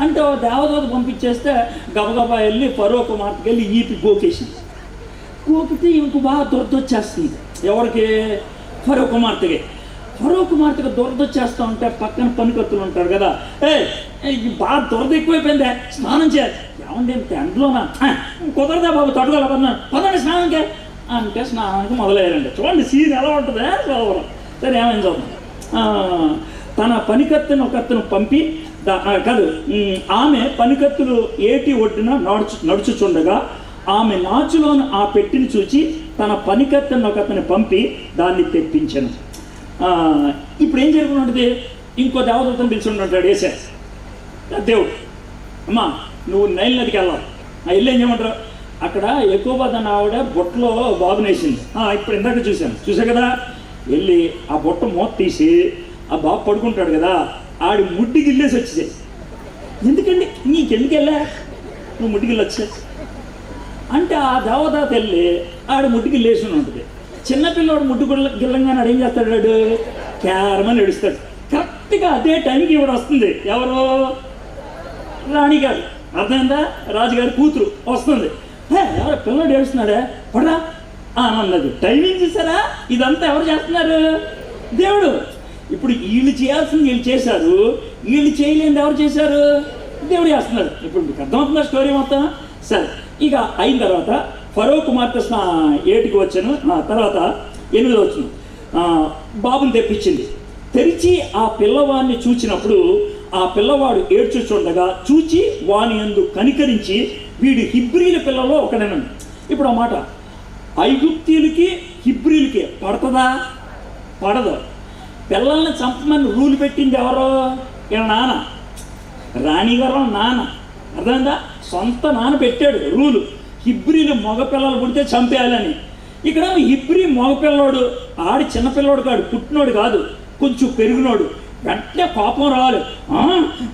A: అంటే దేవదూత పంపించేస్తే గబగబా వెళ్ళి ఫరో కుమార్తెకి వెళ్ళి ఈపి గోకేసింది. గోకితే ఇంకో బాగా దొరదొచ్చేస్తుంది. ఎవరికి? ఫరో కుమార్తెకి. ఫరో కుమార్తెకి దొరదొచ్చేస్తూ ఉంటే పక్కన పనికత్తులు ఉంటారు కదా, బాగా దొరద ఎక్కువైపోయిందే, స్నానం చేయాలి. ఏమండి ఎంతలోనా? కుదరదా బాబు, తట్టుకోలేకపోతున్నాను, పదండి స్నానంకే అంటే స్నానానికి మొదలయ్యారండి. చూడండి సీన్ ఎలా ఉంటుందా సోదరం. సరే ఏమైంది చూద్దాం. తన పనికత్తును ఒకత్తును పంపి కాదు, ఆమె పనికత్తులు ఏటి ఒడ్డున నడుచుచుండగా ఆమె నాచులోను ఆ పెట్టిని చూచి తన పనికత్తును ఒకతని పంపి దాన్ని తెప్పించను. ఇప్పుడు ఏం జరుగుతుంటుంది? ఇంకో దేవదూతను పిలుచుంటాడు వేసే దేవుడు. అమ్మా నువ్వు నైల్ నదికి వెళ్ళాలి. వెళ్ళి ఏం చేయమంటారు? అక్కడ ఎక్కువ తన ఆవిడ బొట్టలో బాబునేసింది. ఇప్పుడు ఇందాక చూసా కదా, వెళ్ళి ఆ బొట్ట మూత తీసి ఆ బాబు పడుకుంటాడు కదా, ఆడి ముడ్డికి వెళ్ళేసి వచ్చేసాయి. ఎందుకండి నీకెందుకు వెళ్ళా నువ్వు ముడ్డికి వచ్చా అంటే ఆ దేవదాత వెళ్ళి ఆడ ముడ్డికి లేచి ఉంటుంది. చిన్నపిల్లవాడు ముడ్డు గిల్లంగానే ఆడు ఏం చేస్తాడు? వాడు క్యారమని ఏడుస్తాడు. కరెక్ట్గా అదే టైంకి ఇవిడ వస్తుంది. ఎవరు? రాణిగారు. అర్థమైందా? రాజుగారి కూతురు వస్తుంది. ఎవరు పిల్లడు ఏడుస్తున్నాడే పడా అన్నది. టైమింగ్ చూసారా? ఇదంతా ఎవరు చేస్తున్నారు? దేవుడు. ఇప్పుడు వీళ్ళు చేయాల్సింది వీళ్ళు చేశారు, వీళ్ళు చేయలేనిది ఎవరు చేశారు? దేవుడు చేస్తున్నారు. ఇప్పుడు మీకు అర్థమవుతుందా స్టోరీ మొత్తం? సరే, ఇక అయిన తర్వాత ఫరో కుమార్తె ఏటికి వచ్చాను. తర్వాత 8వ వచనం. బాబుని తెప్పించింది. తెరిచి ఆ పిల్లవాడిని చూచినప్పుడు ఆ పిల్లవాడు ఏడ్చుచుండగా చూచి వాని యందు కనికరించి వీడు హిబ్రీల పిల్లలో ఒకడేనండి. ఇప్పుడు ఆ మాట ఐగుప్తీయులకి హిబ్రీలకి పడుతుందా? పడదు. పిల్లల్ని చంపమని రూల్ పెట్టింది ఎవరో? ఈయన నాన్న, రాణిగారు నాన్న. అర్థమైందా? సొంత నాన్న పెట్టాడు రూలు. హిబ్రీలు మగపిల్లలు పుడితే చంపేయాలని. ఇక్కడ హిబ్రీ మగపిల్లోడు, ఆడి చిన్నపిల్లోడు కాడు, పుట్టినోడు కాదు, కొంచెం పెరిగినోడు. వెంటనే కోపం రావాలి.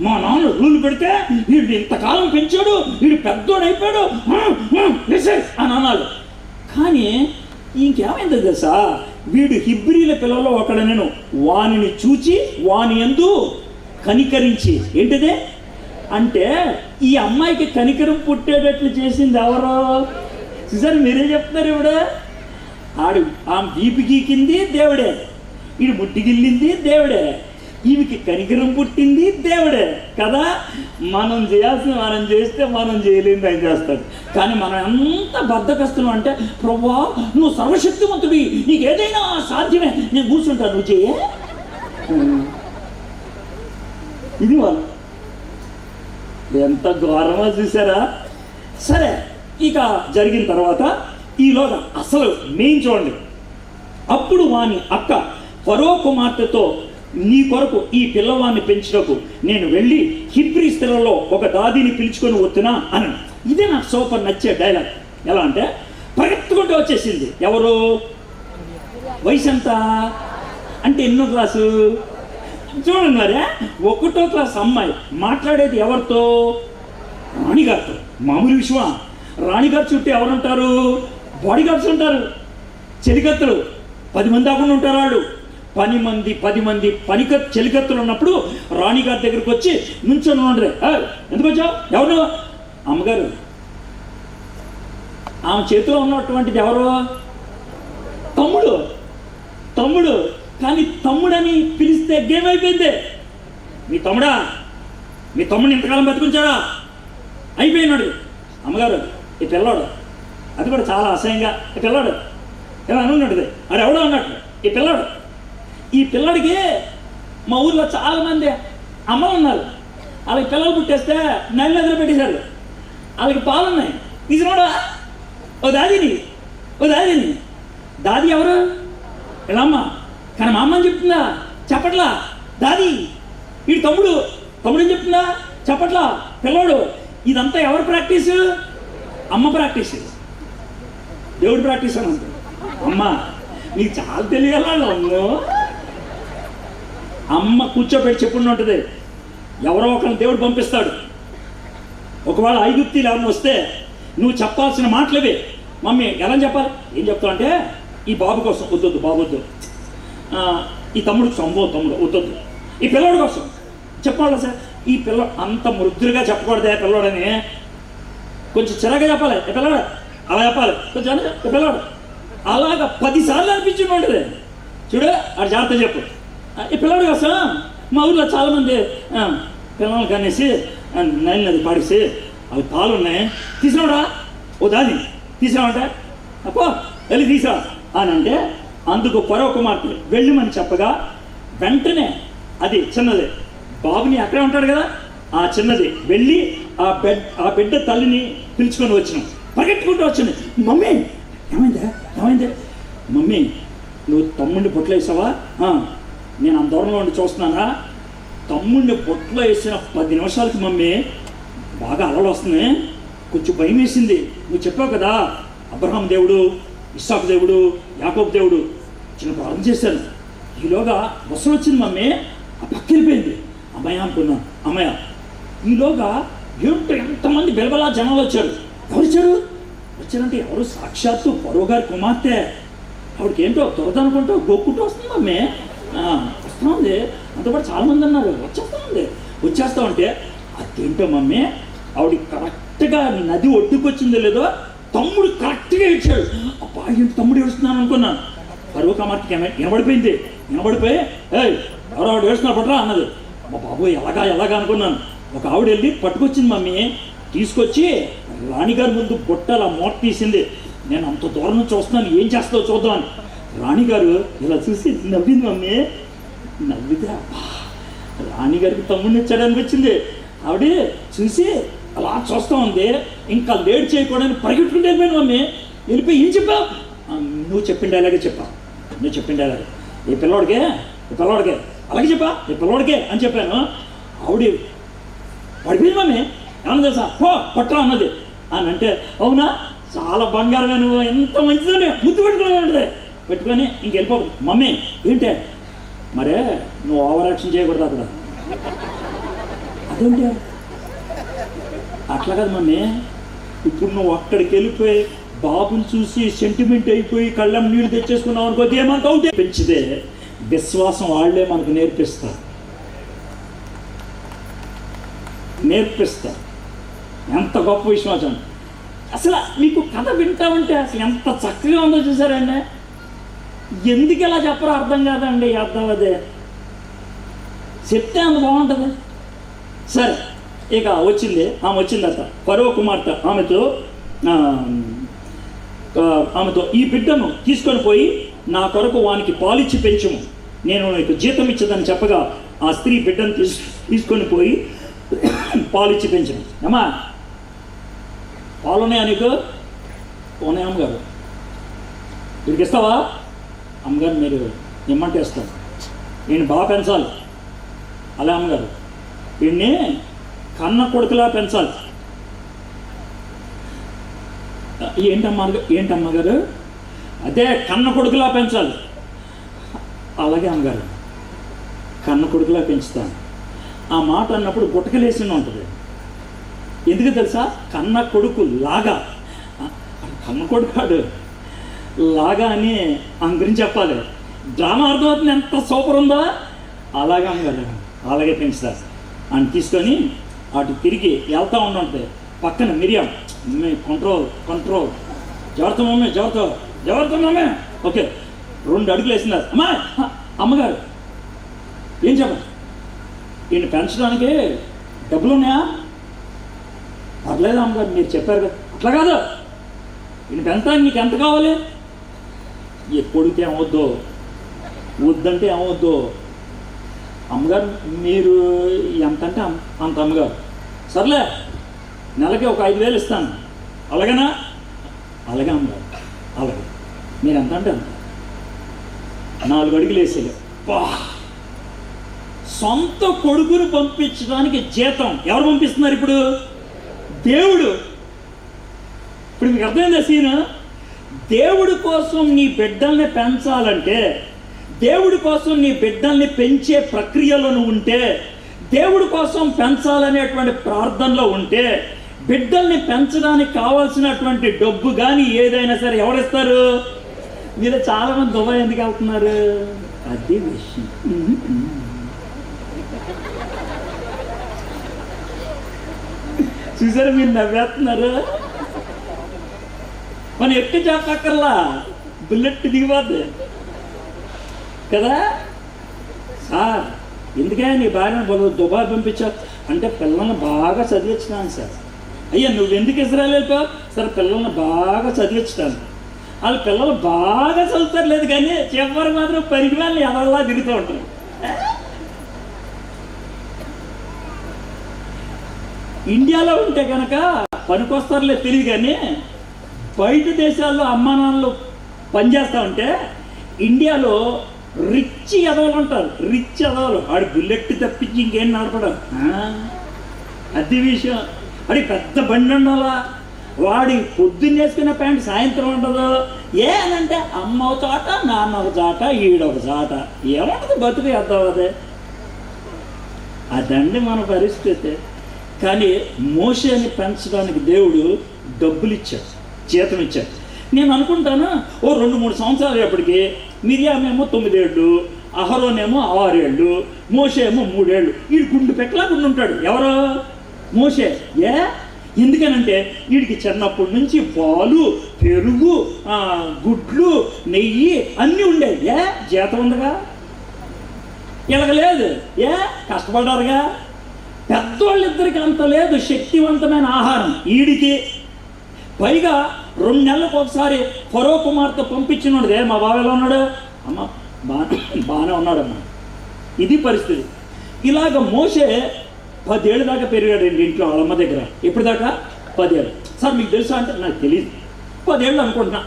A: మా నాన్న రూలు పెడితే వీడు ఇంతకాలం పెంచాడు, వీడు పెద్దోడు అయిపోయాడు అని అన్నాడు. కానీ ఇంకేమైంది తెలుసా? వీడు హిబ్రీల పిల్లలో ఒకడనెను వానిని చూచి వాని యందు కనికరించి. ఏంటిదే అంటే ఈ అమ్మాయికి కనికరం పుట్టేటట్లు చేసింది ఎవరో? చూసారు, మీరే చెప్తున్నారు. ఇప్పుడు ఆడు ఆమె వీపు గీకింది దేవుడే, వీడు ముట్టి గిల్లింది దేవుడే, ఈమెకి కనికరం పుట్టింది దేవుడే కదా. మనం చేయాల్సిన మనం చేస్తే మనం చేయలేని ఆయన చేస్తాడు. కానీ మనం ఎంత బద్ధకస్తులు అంటే, ప్రభువా నువ్వు సర్వశక్తివంతుడి, నీకు ఏదైనా సాధ్యమే, నేను కూర్చుంటాను, నువ్వు చెయ్యే. ఇది వాళ్ళు ఎంత ఘోరమో చూసారా? సరే, ఇక జరిగిన తర్వాత ఈలోగా అసలు మెయిన్ చూడండి. అప్పుడు వాని అక్క ఫరో కుమార్తెతో నీ కొరకు ఈ పిల్లవాడిని పెంచుటకు నేను వెళ్ళి హిబ్రీ స్త్రీలలో ఒక దాదిని పిలుచుకొని వస్తున్నా అని. ఇదే నాకు సూపర్ నచ్చే డైలాగ్. ఎలా అంటే పరిగెత్తుకుంటూ వచ్చేసింది. ఎవరు? వయసు ఎంత అంటే ఎన్నో క్లాసు చూడండి మరే, 1వ క్లాస్ అమ్మాయి మాట్లాడేది ఎవరితో? రాణిగారితో. మామూలు విషయమా? రాణిగారు చుట్టూ ఎవరుంటారు? బాడీగార్డ్స్ ఉంటారు, చెలికత్తులు 10 మంది దాకుండా ఉంటారు. వాళ్ళు 10 మంది చెలికత్తులు ఉన్నప్పుడు రాణిగారి దగ్గరికి వచ్చి నుంచొని ఉండరు. ఎందుకు వచ్చావు? ఎవరు? అమ్మగారు. ఆమె చేతిలో ఉన్నటువంటిది ఎవరు? తమ్ముడు తమ్ముడు కానీ తమ్ముడని పిలిస్తే గేమ్ అయిపోయింది. మీ తమ్ముడా, మీ తమ్ముడిని ఇంతకాలం బతికుంచాడా? అయిపోయినాడు. అమ్మగారు ఈ పిల్లాడు, అది కూడా చాలా అసహ్యంగా, ఈ పిల్లాడు ఇలా అనున్నట్టుది, అది ఎవడో అన్నట్టు ఈ పిల్లాడికి మా ఊర్లో చాలామంది అమ్మలు ఉన్నారు. వాళ్ళకి పిల్లలు పుట్టేస్తే నెల ఎదురు పెట్టేశారు. వాళ్ళకి పాలున్నాయి, తీసుకున్నాడా? ఓ దాదిని దాది ఎవరు? ఇలా అమ్మ. కానీ మా అమ్మని చెప్తుందా? చెప్పట్లా. దాది వీడి తమ్ముడు ఏం చెప్తుందా? చెప్పట్లా. పిల్లోడు. ఇదంతా ఎవరు ప్రాక్టీస్? అమ్మ ప్రాక్టీస్, దేవుడు ప్రాక్టీస్ అని అంటారు. అమ్మ నీకు చాలా తెలియాలా? అమ్మ కూర్చోబెట్టి చెప్పుండి ఉంటుంది, ఎవరో ఒకరిని దేవుడు పంపిస్తాడు. ఒకవేళ ఐగుప్తీలు ఎవరిని వస్తే నువ్వు చెప్పాల్సిన మాటలవే. మమ్మీ ఎలా చెప్పాలి? ఏం చెప్తావు అంటే, ఈ బాబు కోసం వద్దొద్దు, బాబు వద్దు, ఈ తమ్ముడికి తమ్ముడు వద్దొద్దు, ఈ పిల్లవాడి కోసం చెప్పాలి సార్. ఈ పిల్ల అంత మృదులుగా చెప్పకూడదే పిల్లవాడని, కొంచెం చిరాగా చెప్పాలి. ఈ పిల్లవాడు అలా చెప్పాలి, కొంచెం పిల్లవాడు అలాగా 10 సార్లు అనిపించి ఉంటుంది. చూడు అది జాగ్రత్త చెప్పు. ఈ పిల్లవాడి కోసం మా ఊళ్ళో చాలామంది పిల్లలు కనేసి నది పాడేసి అవి పాలు ఉన్నాయి, తీసుకురావడా? ఓ దాది తీసుకురావంటే అప్పో వెళ్ళి తీసుకురా అని అంటే, అందుకు ఫరో కుమార్తె వెళ్ళమని చెప్పగా వెంటనే అది చిన్నది బాబుని అక్కడే ఉంటాడు కదా, ఆ చిన్నది వెళ్ళి ఆ బిడ్డ తల్లిని పిలుచుకొని వచ్చినాం, పరిగెట్టుకుంటూ వచ్చింది. మమ్మీ ఏమైందే? మమ్మీ నువ్వు తమ్ముడిని పొట్లో వేసావా? నేను అంత దూరంలో ఉండి చూస్తున్నానా? తమ్ముడిని పొట్లో వేసిన 10 నిమిషాలకి మమ్మీ బాగా అలలు వస్తున్నాయి, కొంచెం భయం వేసింది. నువ్వు చెప్పావు కదా అబ్రహాం దేవుడు, ఇస్సాకు దేవుడు, యాకోబు దేవుడు, చిన్న ప్రార్థన చేశాను. ఈలోగా బస్సు వచ్చింది మమ్మీ, ఆ పక్క వెళ్ళిపోయింది. అమ్మాయి అనుకున్నాను, అమ్మాయ. ఈలోగా ఎంతమంది బెలబలా జనాలు వచ్చారు. వచ్చారంటే ఎవరు? సాక్షాత్తు ఫరో గారి కుమార్తె. ఆవిడకి ఏంటో దొరదనుకుంటూ గొక్కుంటూ వస్తుంది మమ్మీ, వస్తూ ఉంది. అంత కూడా చాలామంది అన్నారు వచ్చేస్తా ఉంటే అదేంటో మమ్మీ, ఆవిడ కరెక్ట్గా నది ఒడ్డుకు వచ్చిందో లేదో తమ్ముడు కరెక్ట్గా ఏడ్చాడు. అబ్బా ఏంటి తమ్ముడు ఏడుస్తున్నాను అనుకున్నాను. ఫరో కుమార్తెకి వినబడిపోయి ఎవరో ఆవిడ ఏడుస్తున్నా పట్రా అన్నది. మా బాబు ఎలాగా అనుకున్నాను. ఒక ఆవిడ వెళ్ళి పట్టుకొచ్చింది మమ్మీ, తీసుకొచ్చి రాణిగారి ముందు బొట్టల మూట తీసింది. నేను అంత దూరం నుంచి వస్తున్నాను, ఏం చేస్తావో చూద్దామని. రాణిగారు ఇలా చూసి నవ్వింది మమ్మీ. నవ్వితే రాణిగారికి తమ్ముడిని ఇచ్చాడని వచ్చింది. ఆవిడ చూసి అలా చూస్తూ ఉంది. ఇంకా లేట్ చేయకూడదని పరిగెట్టుకుంటే వెళ్ళిపోయాను మమ్మీ. వెళ్ళిపోయి ఏం చెప్పావు? నువ్వు చెప్పిండే అలాగే చెప్పావు. ఈ పిల్లవాడికే అలాగే చెప్పా, ఈ పిల్లవాడికే అని చెప్పాను. ఆవిడ పడిపోయింది మమ్మీ. ఏమన్నా తెలుసా? పట్టరా అన్నది. అని అంటే అవునా, చాలా బంగారమే, నువ్వు ఎంత మంచిదని ముద్దు పెట్టుకొని ఇంకెళ్ళిపో. మమ్మీ ఏంటే మరే నువ్వు ఓవర్ యాక్షన్ చేయకూడదు అక్కడ. అదేంటే అట్లా కదా మమ్మీ. ఇప్పుడు నువ్వు అక్కడికి వెళ్ళిపోయి బాబుని చూసి సెంటిమెంట్ అయిపోయి కళ్ళం నీళ్ళు తెచ్చేసుకున్నావు అనుకో, ఏమంత అవుతే పెంచితే విశ్వాసం వాళ్ళే మనకు నేర్పిస్తారు. ఎంత గొప్ప విశ్వాసం. అసలు మీకు కథ వింటామంటే అసలు ఎంత చక్కగా ఉందో చూసారండి. ఎందుకు ఇలా చెప్పరో అర్థం కాదండి. అర్థం అదే చెప్తే అంత బాగుంటుంది. సరే ఇక ఆమె వచ్చిందట ఫరో కుమార్తె. ఆమెతో ఈ బిడ్డను తీసుకొని పోయి నా కొరకు వానికి పాలిచ్చి పెంచుము, నేను నీకు జీతం ఇచ్చదని చెప్పగా ఆ స్త్రీ బిడ్డను తీసుకొని పోయి పాలిచ్చి పెంచను. అమ్మా పాలున్నాయా నీకు? పోనాయి అమ్మగారు. వీడికి ఇస్తావా? అమ్మగారు మీరు ఇమ్మంటే ఇస్తాను, నేను బాగా పెంచాలి. అలా అమ్మగారు వీడిని కన్న కొడుకులా పెంచాలి. ఏంటమ్మగారు? అదే కన్న కొడుకులా పెంచాలి. అలాగే అమ్మగారు కన్న కొడుకులా పెంచుతాను. ఆ మాట అన్నప్పుడు గుట్టకలేసి ఉంటుంది. ఎందుకు తెలుసా? కన్న కొడుకు లాగా, కన్న కొడుకాడు లాగా అని ఆమె గురించి చెప్పాలి. డ్రామా అర్థమవుతుంది ఎంత సూపర్ ఉందో. అలాగే అమ్మగారు అలాగే పెంచుతారు. అని తీసుకొని అటు తిరిగి వెళ్తూ ఉండంటే పక్కన మిరియాం కంట్రోల్ జాగ్రత్త మమ్మీ, జాగ్రత్త మమ్మీ, ఓకే 2 అడుగులు వేసినారు. అమ్మా అమ్మగారు ఏం చెప్పండి, ఈయన పెంచడానికి డబ్బులు ఉన్నాయా? పర్లేదు అమ్మగారు, మీరు చెప్పారు కదా. అట్లా కాదు, ఈయన పెంచడానికి నీకు ఎంత కావాలి? ఎప్పుడితే ఏమవుద్దో, వద్దంటే ఏమవుద్దో. అమ్మగారు మీరు ఎంత అంటే అంత. అమ్మగారు సర్లే నెలకి ఒక 5,000 ఇస్తాను. అలాగేనా? అలాగే అమ్మగారు, అలాగే. మీరు ఎంత అంటే అంత. 4 అడుగులు వేసేలే. సొంత కొడుకును పంపించడానికి జీతం ఎవరు పంపిస్తున్నారు ఇప్పుడు? దేవుడు. ఇప్పుడు మీకు అర్థమైందా సీన్? దేవుడి కోసం నీ బిడ్డల్ని పెంచాలంటే, దేవుడి కోసం నీ బిడ్డల్ని పెంచే ప్రక్రియలో ఉంటే, దేవుడి కోసం పెంచాలనేటువంటి ప్రార్థనలో ఉంటే, బిడ్డల్ని పెంచడానికి కావాల్సినటువంటి డబ్బు కానీ ఏదైనా సరే ఎవరిస్తారు? మీరు చాలామంది దుబాయ్ ఎందుకు వెళ్తున్నారు? అదే విషయం. చూసారా, మీరు నవ్వేస్తున్నారు. మనం ఎక్కువ చెప్పక్కర్లా, బుల్లెట్ దిగిపోద్ది కదా. సార్ ఎందుకే నీ భార్యను దుబాయ్ పంపించావు అంటే, పిల్లల్ని బాగా చదివించినాను సార్. అయ్యా నువ్వు ఎందుకు ఇజ్రాయెల్ వెళ్ళిపోయావు? సార్ పిల్లల్ని బాగా చదివించుతాను. వాళ్ళ పిల్లలు బాగా చదువుతారు లేదు కానీ చివరి మాత్రం పనికి వాళ్ళని ఎవరిలా తిరుగుతూ ఉంటారు. ఇండియాలో ఉంటే కనుక పనికొస్తారులే తెలియదు, కానీ బయట దేశాల్లో అమ్మా నాన్నలు పనిచేస్తూ ఉంటే ఇండియాలో రిచ్ ఎదవలు ఉంటారు. రిచ్ ఎదవలు ఆడు బుల్లెట్ తప్పించి ఇంకేం నడపడం. అది విషయం. వాడి పెద్ద బండి ఉండాలా, వాడి పొద్దున్న వేసుకున్న ప్యాంట్ సాయంత్రం ఉండదు. ఏనంటే అమ్మ ఒక చాట, నాన్న ఒక చాట, ఈడొక చాట. ఏమంటుంది బతుకు వేద్దాం అదే. అదండి మన పరిస్థితి. కానీ మోషేని పెంచడానికి దేవుడు డబ్బులు ఇచ్చాడు, జీతం ఇచ్చాడు. నేను అనుకుంటాను ఓ 2-3 సంవత్సరాలు అప్పటికి మిరియామేమో 9 ఏళ్ళు, అహరోనేమో 6 ఏళ్ళు, మోషే ఏమో 3 ఏళ్ళు. ఈ గుండు పెక్కలా గుండు ఉంటాడు. ఎవరో మోషే. ఎందుకనంటే వీడికి చిన్నప్పటి నుంచి పాలు, పెరుగు, గుడ్లు, నెయ్యి అన్నీ ఉండేవి. జీతం ఉండగా ఇలాగలేదు. కష్టపడ్డారుగా. పెద్దవాళ్ళిద్దరికి అంత లేదు శక్తివంతమైన ఆహారం వీడికి. పైగా 2 నెలలకు ఒకసారి ఫరో కుమార్తె పంపించినోడే. మా బావ ఎలా ఉన్నాడు? అమ్మ బాగానే ఉన్నాడమ్మా. ఇది పరిస్థితి. ఇలాగ మోషే 10 ఏళ్ళ దాకా పెరిగాడండి ఇంట్లో వాళ్ళమ్మ దగ్గర. ఎప్పటిదాకా? 10 ఏళ్ళు. సార్ మీకు తెలుసా అంటే నాకు తెలియదు. 10 ఏళ్ళు అనుకుంటున్నా.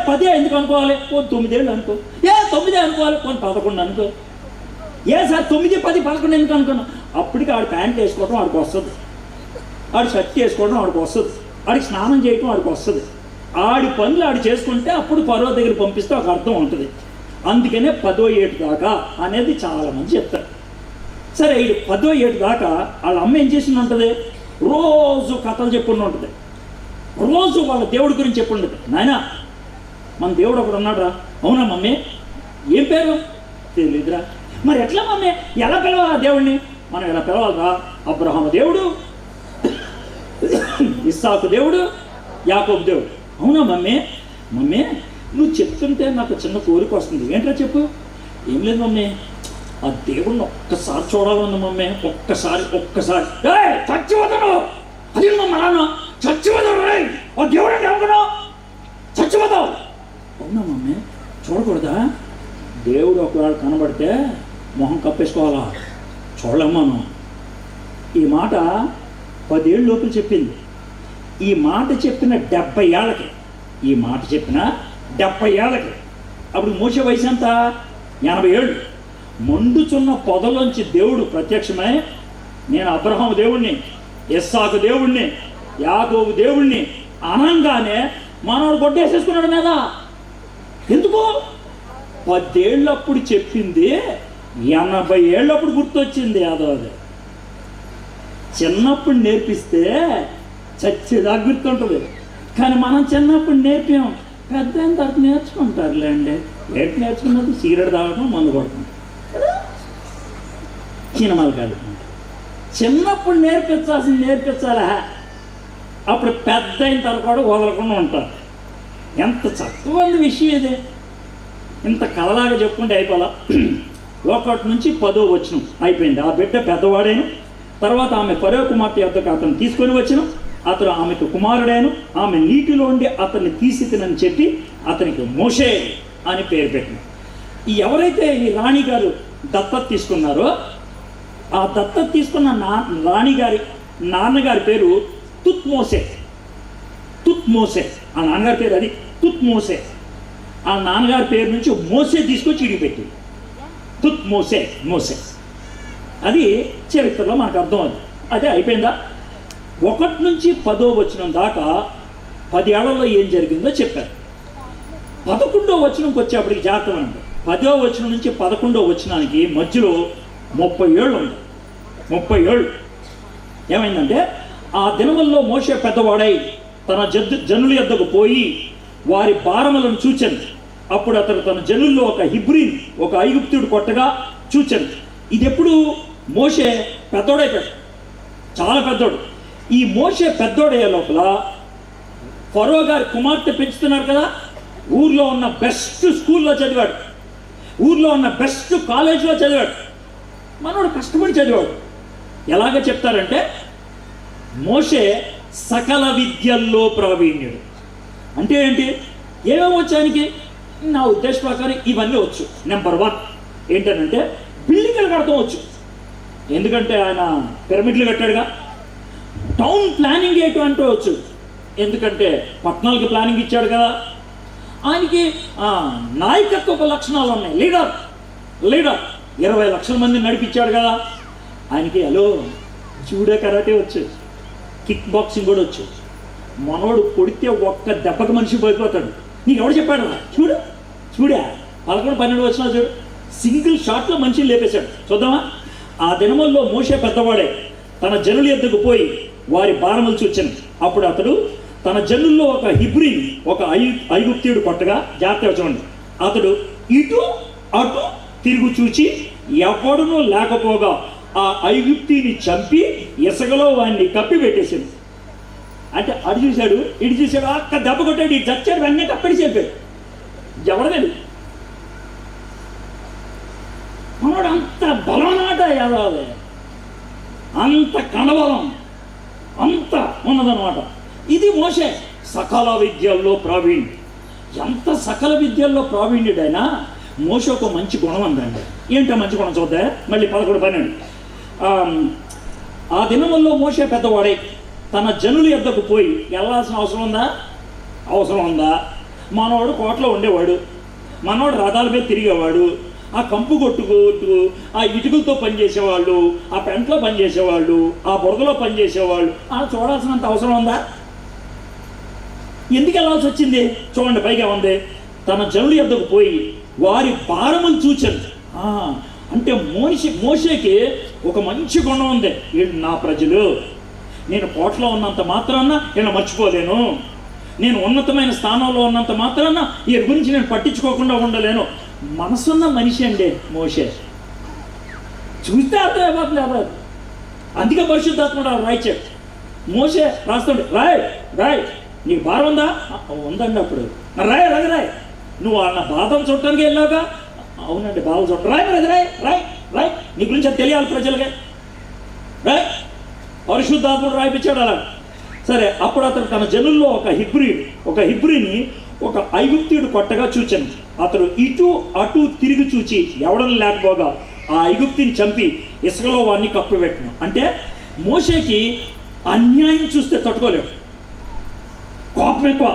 A: 10 ఎందుకు అనుకోవాలి? 9 ఏళ్ళు అనుకో. 9 అనుకోవాలి. 11 అనుకో. సార్ 9, 10, 11 ఎందుకు అనుకున్నా? అప్పటికి ఆడు ప్యాంట్ వేసుకోవడం వాడికి వస్తుంది, ఆడు షర్ట్ వేసుకోవడం వాడికి వస్తుంది, ఆడికి స్నానం చేయటం వాడికి వస్తుంది. ఆడి పనులు ఆడు చేసుకుంటే అప్పుడు ఫరో దగ్గర పంపిస్తే ఒక అర్థం ఉంటుంది. అందుకనే 10వ ఏడు దాకా అనేది చాలామంది చెప్తారు. సరే వీడు 10వ ఏడు దాకా వాళ్ళ అమ్మ ఏం చేసి ఉంటుంది? రోజు కథలు చెప్పుండి ఉంటుంది, రోజు వాళ్ళ దేవుడి గురించి చెప్పుండదు. నాయన మన దేవుడు ఒకడు ఉన్నాడురా. అవునా మమ్మీ? ఏం పేరు? తెలీదురా. మరి ఎట్లా మమ్మీ? ఎలా పిలవాలా దేవుడిని? మనం ఎలా పిలవాలరా? అబ్రహాము దేవుడు, ఇస్సాకు దేవుడు, యాకోబు దేవుడు. అవునా మమ్మీ? మమ్మీ నువ్వు చెప్తుంటే నాకు చిన్న కోరిక వస్తుంది. ఏంట్రా చెప్పు. ఏం లేదు మమ్మీ, ఆ దేవుడిని ఒక్కసారి చూడాలన్నా మమ్మీ. ఒక్కసారి చచ్చిపోతాను. అది మమ్మల్ని చచ్చిపోతావు. ఆ దేవుడు అంటే అనుకున్నావు, చచ్చిపోతావు. అవునా మమ్మీ? చూడకూడదా? దేవుడు ఒకవేళ కనబడితే మొహం కప్పేసుకోవాలా? చూడలేమ్మాను. ఈ మాట 10 ఏళ్ళ లోపల చెప్పింది. ఈ మాట చెప్పిన 70 ఏళ్ళకి, ఈ మాట చెప్పిన 70 ఏళ్ళకి అప్పుడు మోషే వయసు ఎంత? 80 ఏళ్ళు. మండుచున్న పొదలోంచి దేవుడు ప్రత్యక్షమై, నేను అబ్రహాము దేవుణ్ణి, ఇస్సాకు దేవుణ్ణి, యాకోబు దేవుణ్ణి అనంగానే మనవాడు కొట్టేసేసుకున్నాడు మీద. ఎందుకు? 10 ఏళ్ళప్పుడు చెప్పింది 80 ఏళ్ళప్పుడు గుర్తొచ్చింది. అది చిన్నప్పుడు నేర్పిస్తే చచ్చేదా గుర్తుంటుంది. కానీ మనం చిన్నప్పుడు నేర్పాం, పెద్ద అయిన తర్వాత నేర్చుకుంటారులేండి. ఏంటి నేర్చుకున్నది? సిగరెట్ తాగడం, మందు కొడటం, సినిమాలు కాదు. చిన్నప్పుడు నేర్పించాలా? అప్పుడు పెద్ద అయిన తర్వాత కూడా వదలకుండా ఉంటారు. ఎంత చక్కగా విషయం ఇది. ఇంత కథలాగా చెప్పుకుంటే అయిపోలా. ఒకటి నుంచి 10వ వచనం అయిపోయింది. ఆ బిడ్డ పెద్దవాడైన తర్వాత ఆమె ఫరో కుమార్తె యొద్దకు అతను తీసుకొని వచ్చిన, అతను ఆమెకు కుమారుడైన, ఆమె నీటిలో ఉండి అతన్ని తీసి తినని చెప్పి అతనికి మోషే అని పేరు పెట్టిన. ఎవరైతే ఈ రాణి గారు దత్తత తీసుకున్నారో ఆ దత్తత తీసుకున్న రాణి గారి నాన్నగారి పేరు తుత్మోసే. తుత్మోసే ఆ నాన్నగారి పేరు, అది తుత్మోసే. ఆ నాన్నగారి పేరు నుంచి మోసే తీసుకొచ్చి ఇడిపెట్టి తుత్మోసే, మోసే. అది చరిత్రలో మనకు అర్థం అవుతుంది. అదే అయిపోయిందా. 1 నుంచి 10వ వచనం దాకా 10 ఏళ్లలో ఏం జరిగిందో చెప్పారు. 11వ వచనంకి వచ్చేప్పటికి జాగ్రత్త అండి. 10వ వచనం నుంచి 11వ వచనానికి మధ్యలో 30 ఏళ్ళు ఉంది. 30 ఏళ్ళు ఏమైందంటే, ఆ దినముల్లో మోషే పెద్దవాడై తన జనుల యొద్దకు పోయి వారి భారములను చూచెను. అప్పుడు అతను తన జనుల్లో ఒక హిబ్రీన్, ఒక ఐగుప్తుడు కొట్టగా చూచెను. ఇది ఎప్పుడు మోషే పెద్దోడైపోయాడు, చాలా పెద్దోడు. ఈ మోషే పెద్దోడయ్యే లోపల ఫరో గారి కుమార్తె పెంచుతున్నారు కదా, ఊర్లో ఉన్న బెస్ట్ స్కూల్లో చదివాడు, ఊర్లో ఉన్న బెస్ట్ కాలేజ్లో చదివాడు. మనోడు కష్టపడి చదివాడు. ఎలాగ చెప్తారంటే, మోషే సకల విద్యల్లో ప్రావీణ్యుడు. అంటే ఏంటి? ఏమేమి వచ్చానికి? నా ఉద్దేశ ప్రకారం ఇవన్నీ వచ్చు. నెంబర్ 1 ఏంటంటే బిల్డింగ్లు కడతాం వచ్చు, ఎందుకంటే ఆయన పిరమిడ్లు కట్టాడుగా. టౌన్ ప్లానింగ్ ఏంటంటే వచ్చు, ఎందుకంటే పట్టణాలకి ప్లానింగ్ ఇచ్చాడు కదా. ఆయనకి నాయకత్వ లక్షణాలు ఉన్నాయి. లీడర్ 20 లక్షల మందిని నడిపించాడు కదా. ఆయనకి జూడో కరాటే వచ్చు, కిక్ బాక్సింగ్ కూడా వచ్చు. మనోడు కొడితే ఒక్క దెబ్బకి మనిషి పోయిపోతాడు. నీకు ఎవడు చెప్పాడు? చూడా 11, 12 వచ్చినా చూడు, సింగిల్ షాట్లో మనిషిని లేపేశాడు. చూద్దామా. ఆ దినముల్లో మోషే పెద్దవాడే తన జనుల యొద్దకు పోయి వారి భారములు చూచెను. అప్పుడు అతడు తన జనుల్లో ఒక హిబ్రీన్, ఒక ఐగుప్తీయుడు కొట్టగా, జాగ్రత్తగా చూడండి, అతడు ఇటు అటు తిరుగు చూచి ఎవడునూ లేకపోగా ఆ ఐగుప్తీని చంపి ఇసుకలో వాడిని కప్పి పెట్టేశాడు. అంటే అటు చూశాడు, ఇటు చూశాడు, అక్క దెబ్బ కొట్టాడు, ఇటు చచ్చాడు, వెంటనే కప్పడి చెప్పాడు. ఎవడలేదు మనోడు. అంత బలనాట యాదవే, అంత కణబలం అంత ఉన్నదన్నమాట. ఇది మోషే సకల విద్యల్లో ప్రావీణ్యుడు. ఎంత సకల విద్యల్లో ప్రావీణ్యుడైనా మోషే ఒక మంచి గుణం అందండి. ఏంటో మంచి గుణం చూద్దా. మళ్ళీ 11, 12. ఆ దినముల్లో మోషే పెద్దవాడే తన జనుల యొద్దకు పోయి వెళ్ళాల్సిన అవసరం ఉందా? మనవాడు కోటలో ఉండేవాడు, మనవాడు రథాల మీద తిరిగేవాడు, ఆ కంపు కొట్టుకుంటూ ఆ ఇటుకలతో పనిచేసేవాళ్ళు, ఆ పెంట్లో పనిచేసేవాళ్ళు, ఆ బురదలో పనిచేసేవాళ్ళు అలా చూడాల్సినంత అవసరం ఉందా? ఎందుకు వెళ్ళాల్సి వచ్చింది? చూడండి, పైగా ఉంది, తన జనుల యొద్దకు పోయి వారి భారములు చూచాను. అంటే మోషేకి ఒక మంచి గుణం ఉంది. వీళ్ళు నా ప్రజలు, నేను కోటలో ఉన్నంత మాత్రాన వీళ్ళని మర్చిపోలేను, నేను ఉన్నతమైన స్థానంలో ఉన్నంత మాత్రాన వీరి గురించి నేను పట్టించుకోకుండా ఉండలేను. మనసున్న మనిషి అండి మోషే. చూస్తే అర్థమైపోతుంది అవ్వదు. అందుకే పరిశుద్ధాత్ముడు రాయిచాడు. మోషే రాస్తాడు, రాయ్ నీకు భారం ఉందా? ఉందండి. అప్పుడు రాయ్ నువ్వు వాళ్ళ బాధలు చూడటానికి వెళ్ళావుగా. అవునండి, బాధలు చూడ రాయ్ నీ గురించి అది తెలియాలి ప్రజలకే. రాయ్ పరిశుద్ధాత్ముడు రాయిపించాడు అలా. సరే, అప్పుడు అతను తన జనుల్లో ఒక హిబ్రీని ఒక ఐగుప్తీయుడు కొట్టగా చూచాను. అతడు ఇటు అటు తిరిగి చూచి ఎవడని లేకపోగా ఆ ఐగుప్తిని చంపి ఇసుకలో వాడిని కప్పిపెట్టను. అంటే మోషేకి అన్యాయం చూస్తే తట్టుకోలేడు, కోపం ఎక్కువ,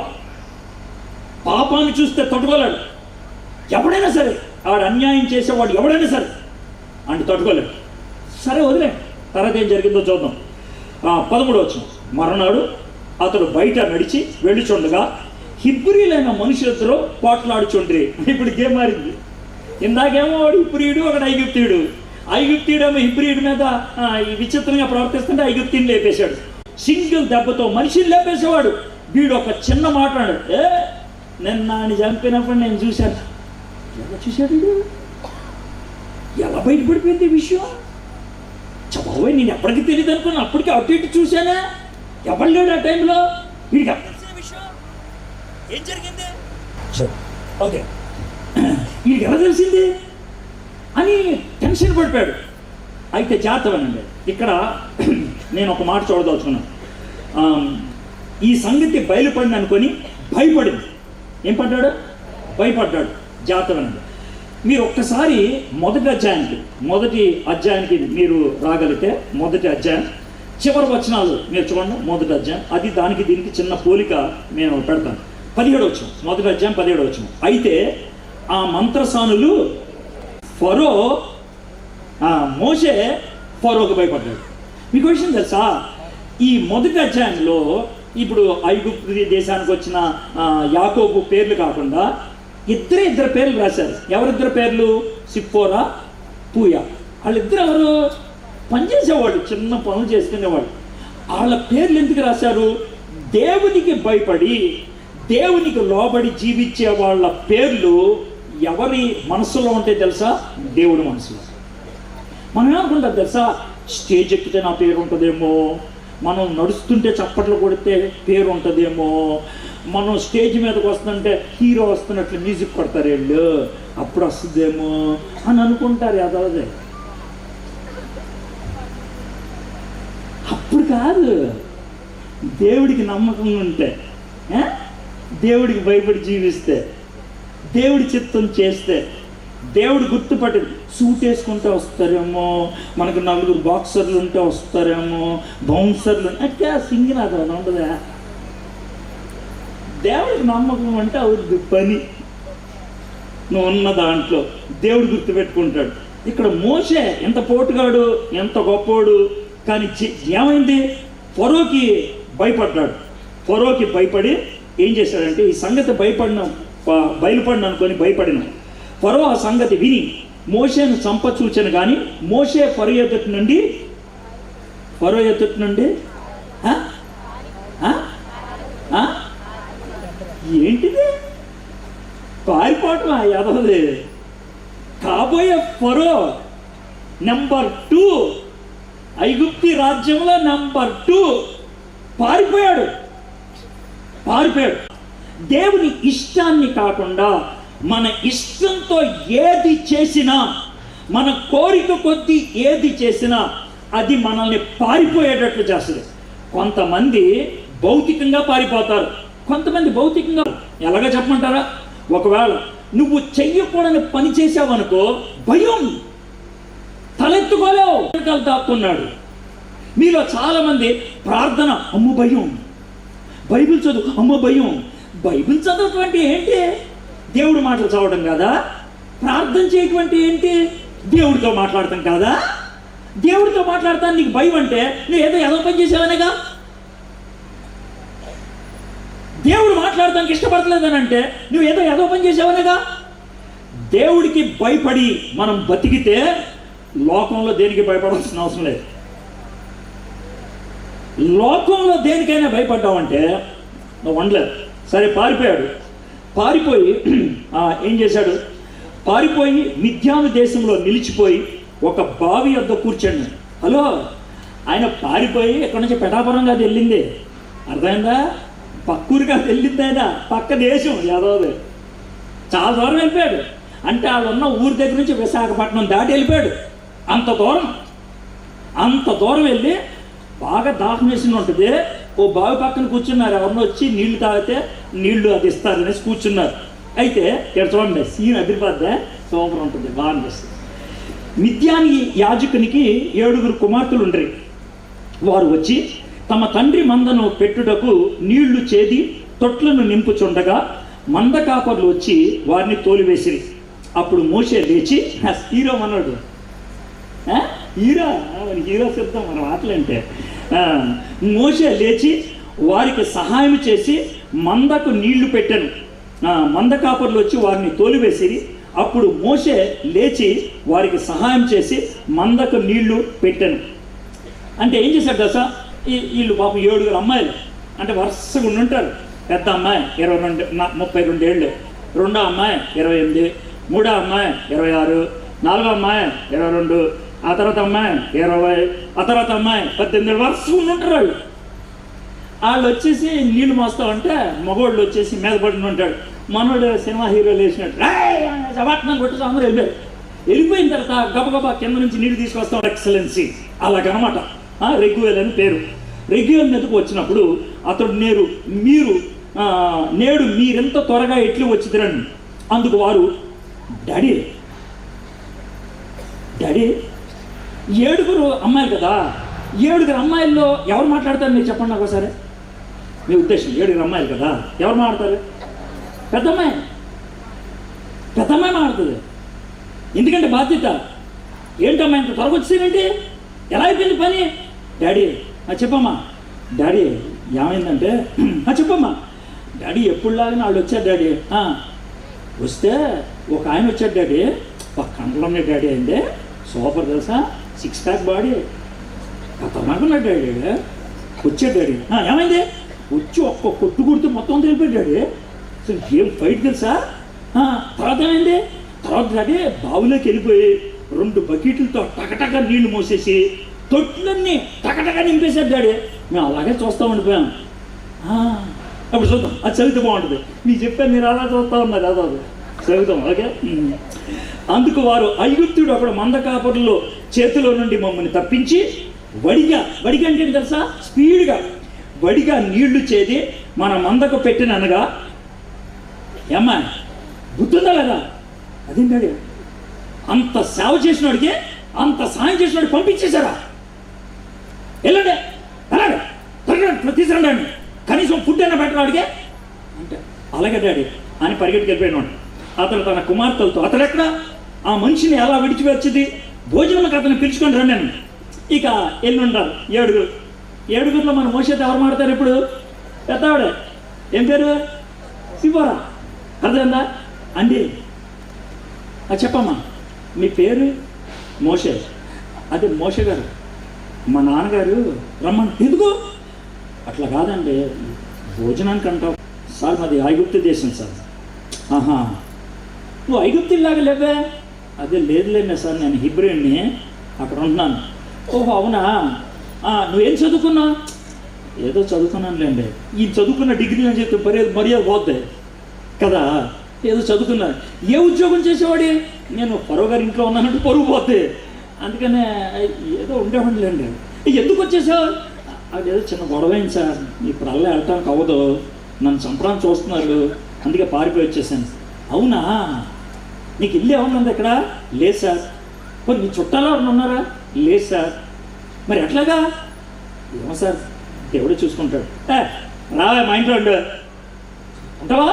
A: పాపాన్ని చూస్తే తట్టుకోలేడు. ఎవడైనా సరే ఆడు అన్యాయం చేసేవాడు ఎవడైనా సరే అంటే తట్టుకోలేడు. సరే వదిలే, తర్వాత ఏం జరిగిందో చూద్దాం. 13వ వచనం. మరునాడు అతడు బయట నడిచి వెళ్ళుచుండగా హిబ్రీలైన మనుషులిద్దరూ పోట్లాడుచుండ్రి. ఇప్పుడు గేమ్ మారింది. ఇందాకేమో వాడు హిబ్రీయుడు, ఒకడు ఐగుప్తీయుడేమో హిబ్రీయుడి మీద విచిత్రంగా ప్రవర్తిస్తుంటే ఐగుప్తీని లేపేశాడు. సింగిల్ దెబ్బతో మనిషిని లేపేసేవాడు. వీడు ఒక చిన్న మాట అన్నాడు, నిన్న ఆయన చంపినప్పుడు నేను చూశాను. ఎలా చూశాడు వీడు? ఎలా బయటపడిపోయింది ఈ విషయం? చబాబోయ్, నేను ఎప్పటికీ తెలియదు అనుకున్నాను. అప్పటికి అటు ఇటు చూశానా, ఎవరు లేడు ఆ టైంలో. వీడికి విషయం ఏం జరిగింది? ఓకే, వీడికి ఎలా తెలిసింది అని టెన్షన్ పడిపోయాడు. అయితే జాగ్రత్తగానండి, ఇక్కడ నేను ఒక మాట చూడదలుచుకున్నాను. ఈ సంగతి బయలుపడింది అనుకొని భయపడింది. ఏం పడ్డాడు? భయపడ్డాడు. జాగ్రత్తగానండి, మీరు ఒక్కసారి మొదటి అధ్యాయానికి మీరు రాగలిగితే, మొదటి అధ్యాయం చివరి వచనాలు మీరు చూడండి. మొదటి అధ్యాయం, అది దానికి దీనికి చిన్న పోలిక నేను పెడతాను. 17వ వచనం, మొదటి అధ్యాయం 17వ వచనం. అయితే ఆ మంత్రసానులు మోషే ఫరోకు భయపడ్డాడు. మీకు విషయం తెలుసా, ఈ మొదటి అధ్యాయంలో ఇప్పుడు ఐగుప్తు దేశానికి వచ్చిన యాకోబు పేర్లు కాకుండా ఇద్దరు పేర్లు రాశారు. ఎవరిద్దరు పేర్లు? సిప్పోరా, పూయా. వాళ్ళిద్దరు ఎవరు? పనిచేసేవాడు, చిన్న పనులు చేసుకునేవాడు. వాళ్ళ పేర్లు ఎందుకు రాశారు? దేవునికి భయపడి దేవునికి లోబడి జీవించే వాళ్ళ పేర్లు ఎవరి మనసులో ఉంటే తెలుసా? దేవుడి మనసులో. మనం ఏమనుకుంటాం తెలుసా? స్టేజ్ ఎక్కితే నా పేరు ఉంటుందేమో, మనం నడుస్తుంటే చప్పట్లు కొడితే పేరు ఉంటుందేమో, మనం స్టేజ్ మీదకి వస్తుంటే హీరో వస్తున్నట్లు మ్యూజిక్ కొడతారు వీళ్ళు, అప్పుడు వస్తుందేమో అని అనుకుంటారు. అదే అప్పుడు కాదు. దేవుడికి నమ్మకం ఉంటే, దేవుడికి భయపడి జీవిస్తే, దేవుడి చిత్తం చేస్తే, దేవుడు గుర్తుపట్టి సూట్ వేసుకుంటే వస్తారేమో, మనకు 4 బాక్సర్లు ఉంటే వస్తారేమో, బౌన్సర్లు అంటే సింగిల్ అది ఉండదా? దేవుడికి నమ్మకం అంటే అవుద్ది పని. నువ్వు ఉన్న దాంట్లో దేవుడు గుర్తుపెట్టుకుంటాడు. ఇక్కడ మోషే ఎంత పోటుగాడు, ఎంత గొప్పోడు, కానీ ఏమైంది? ఫరోకి భయపడ్డాడు. ఫరోకి భయపడి ఏం చేశాడంటే, ఈ సంగతి బయలుపడిన అనుకొని భయపడిన ఫరో ఆ సంగతి విని మోషేను చంపచూచను. కానీ మోషే ఫరో ఎదుటి నుండి ఏంటిది పారిపోవటం? ఎదవది. కాబోయే ఫరో నెంబర్ 2, ఐగుప్తి రాజ్యంలో నెంబర్ 2 పారిపోయాడు. దేవుని ఇష్టాన్ని కాకుండా మన ఇష్టంతో ఏది చేసినా, మన కోరిక కొద్దీ ఏది చేసినా అది మనల్ని పారిపోయేటట్లు చేస్తుంది. కొంతమంది భౌతికంగా పారిపోతారు, కొంతమంది భౌతికంగా. ఎలాగ చెప్పమంటారా? ఒకవేళ నువ్వు చెయ్యకూడని పని చేసావనుకో, భయం, తలెత్తుకోలేవు, దాక్కున్నాడు. మీలో చాలామంది ప్రార్థన, అమ్మ భయం, బైబిల్ చదువు, అమ్మ భయం. బైబిల్ చదవటం అంటే ఏంటి? దేవుడు మాటలు చదవడం కాదా? ప్రార్థన చేయటం అంటే ఏంటి? దేవుడితో మాట్లాడటం కాదా? దేవుడితో మాట్లాడతాను నీకు భయం అంటే నువ్వు ఏదో పని చేసావనేగా. దేవుడు మాట్లాడటానికి ఇష్టపడలేదని అంటే నువ్వు ఏదో పని చేసావనేగా. దేవుడికి భయపడి మనం బతికితే లోకంలో దేనికి భయపడాల్సిన అవసరం లేదు. లోకంలో దేనికైనా భయపడ్డావంటే నువ్వు ఉండలేదు. సరే, పారిపోయి ఏం చేశాడు? పారిపోయి మిద్యాను దేశంలో నిలిచిపోయి ఒక బావి వద్ద కూర్చోండి. హలో, ఆయన పారిపోయి ఎక్కడి నుంచి పెటాపురం కాదు వెళ్ళింది, అర్థమైందా? పక్కూరు కాదు వెళ్ళింది, ఆయన పక్క దేశం యాదవ్. చాలా దూరం వెళ్ళిపోయాడు. అంటే వాళ్ళు ఉన్న ఊరి దగ్గర నుంచి విశాఖపట్నం దాటి వెళ్ళిపోయాడు. అంత దూరం వెళ్ళి బాగా దాహం వేసి ఉంటుంది. ఓ బావి పక్కన కూర్చున్నారు. ఎవరినో వచ్చి నీళ్లు తాగితే నీళ్లు అది ఇస్తారనేసి కూర్చున్నారు. అయితే ఇక్కడ చూడండి, సీన్ అదిరిపోద్దే, సూపర్ ఉంటుంది, బాగా అనిపిస్తుంది. మిద్యాని యాజకునికి 7 కుమార్తెలు ఉండరు. వారు వచ్చి తమ తండ్రి మందను పెట్టుటకు నీళ్లు చేది తొట్లను నింపుచుండగా మంద కాపర్లు వచ్చి వారిని తోలివేసిరి. అప్పుడు మోషే లేచి, హీరో అన్నాడు, హీరో శబ్దం మన మాటలంటే, మోషే లేచి వారికి సహాయం చేసి మందకు నీళ్లు పెట్టాను. మంద కాపర్లు వచ్చి వారిని తోలివేసిరి. అప్పుడు మోషే లేచి వారికి సహాయం చేసి మందకు నీళ్లు పెట్టాను. అంటే ఏం చేశాడు దశ? వీళ్ళు పాపం 7 అమ్మాయిలు, అంటే వరుసగా ఉండుంటారు. పెద్ద అమ్మాయి 32 ఏళ్ళు, రెండో అమ్మాయి 28, మూడో అమ్మాయి 26, నాలుగో అమ్మాయి 22, ఆ తర్వాత అమ్మాయి 20, ఆ తర్వాత అమ్మాయి 18 వరుసగా ఉండుంటారు. వాళ్ళు వచ్చేసి నీళ్లు మోస్తా ఉంటే మగవాళ్ళు వచ్చేసి మీద పడి ఉంటాడు. మనోడు సినిమా హీరోలు వేసినట్టు చవాట్నం కొట్టేసి అందరూ వెళ్ళిపోయిన తర్వాత గబగబా కింద నుంచి నీళ్ళు తీసుకొస్తాం, ఎక్సలెన్సీ అలాగనమాట. రెగ్యువల్ అని పేరు. రెగ్యువల్ మీదకు వచ్చినప్పుడు అతడు నేడు మీరెంత త్వరగా ఎట్లు వచ్చి తిరండి. అందుకు వారు, డాడీ 7 అమ్మాయిలు కదా, 7 అమ్మాయిల్లో ఎవరు మాట్లాడతారు మీరు చెప్పండి నాకు ఒకసారి. మీ ఉద్దేశం 7 అమ్మాయిలు కదా, ఎవరు మాట్లాడతారు? పెద్దమ్మాయి మాట్లాడుతుంది. ఎందుకంటే బాధ్యత. ఏంటమ్మా ఇంత త్వరగా వచ్చేసేనంటే ఎలా అయిపోయింది పని? డాడీ చెప్పమ్మా. డాడీ ఏమైందంటే చెప్పమ్మా. డాడీ ఎప్పుడులాగా వాళ్ళు వచ్చారు డాడీ. వస్తే ఒక ఆయన వచ్చాడు డాడీ, ఒక కంట్లోనే డాడీ అయిందే, సూపర్ తెలుసా, 6 ప్యాక్ బాడీ, ఖతర్నాకున్నాడు డాడీ. వచ్చాడు డాడీ. ఏమైంది? వచ్చి ఒక్క కొట్టు కొడితే మొత్తం తెలిపాడు డాడీ. అసలు ఏం ఫైట్ తెలుసా? తర్వాత ఏమైంది? తర్వాత డాడీ బావిలోకి వెళ్ళిపోయి 2 బకెట్లతో టకటక నీళ్లు మోసేసి తొట్లన్నీ టకటక నింపేశాడు డాడీ. మేము అలాగే చూస్తూ ఉండిపోయాం. అప్పుడు చూద్దాం, అది చదివితే బాగుంటుంది. మీరు చెప్పారు, మీరు అలా చూస్తూ ఉన్నారు, అదో చదువుతాం. ఓకే. అందుకు వారు, ఐగుప్తుడు అప్పుడు మందకాపురులో చేతిలో నుండి మమ్మల్ని తప్పించి వడిగా అంటే తెలుసా, స్పీడ్గా వడిగా నీళ్లు చేది మన మందకు పెట్టిననగా. ఏమ్మా గుర్తుందా లేదా? అదేంటాడు, అంత సేవ చేసినోడికి, అంత సాయం చేసినోడికి పంపించేశారా? వెళ్ళండి అలాగే తీసుకురండి, కనీసం ఫుడ్ అయినా పెట్టినాడికి అంటే. అలాగే డాడీ అని పరిగెట్టుకు వెళ్ళిపోయినాడు. అతను తన కుమార్తెలతో, అతను ఎక్కడ ఆ మనిషిని ఎలా విడిచిపెచ్చింది, భోజనంకి అతను పిలుచుకొని రండి అని. ఇక వెళ్ళి ఉంటారు 7 మన మోషేతో ఎవరు మాడతారు ఇప్పుడు? పెద్దవాడే. ఏం పేరు? శివరా. అర్థమైందా అండి? చెప్పమ్మా మీ పేరు? మోషే. అదే మోషే గారు మా నాన్నగారు రమ్మని. ఎందుకు? అట్లా కాదండి, భోజనానికి అంటావు. సార్ మాది ఐగుప్తు దేశం సార్. నువ్వు ఐగుప్తులాగా లేవే? అదే లేదులేండి సార్, నేను హిబ్రూని, అక్కడ ఉంటున్నాను. ఓహో అవునా, నువ్వేం చదువుకున్నావు? ఏదో చదువుకున్నానులేండి. ఈ చదువుకున్న డిగ్రీ అని చెప్తే మర్యాద పోద్ది కదా. ఏదో చదువుకున్నాను. ఏ ఉద్యోగం చేసేవాడి? నేను ఫరో గారి ఇంట్లో ఉన్నానంటే పరుగు పోద్ది, అందుకనే ఏదో ఉండేవాడిలేండి. ఎందుకు వచ్చేసావు? అది ఏదో చిన్న గొడవైంది సార్, ఇప్పుడు అలా వెళ్ళటానికి అవ్వదు, నన్ను చంపడానికి చూస్తున్నారు, అందుకే పారిపోయి వచ్చేసాను. అవునా, నీకు ఇల్లు ఏమన్నా ఉంది ఇక్కడ? లేదు సార్. మరి నీ చుట్టాలు ఎవరైనా ఉన్నారా? లేదు సార్. మరి ఎట్లాగా? ఏమో సార్, దేవుడే చూసుకుంటాడు. రావా మా ఇంట్లో ఉంటావా?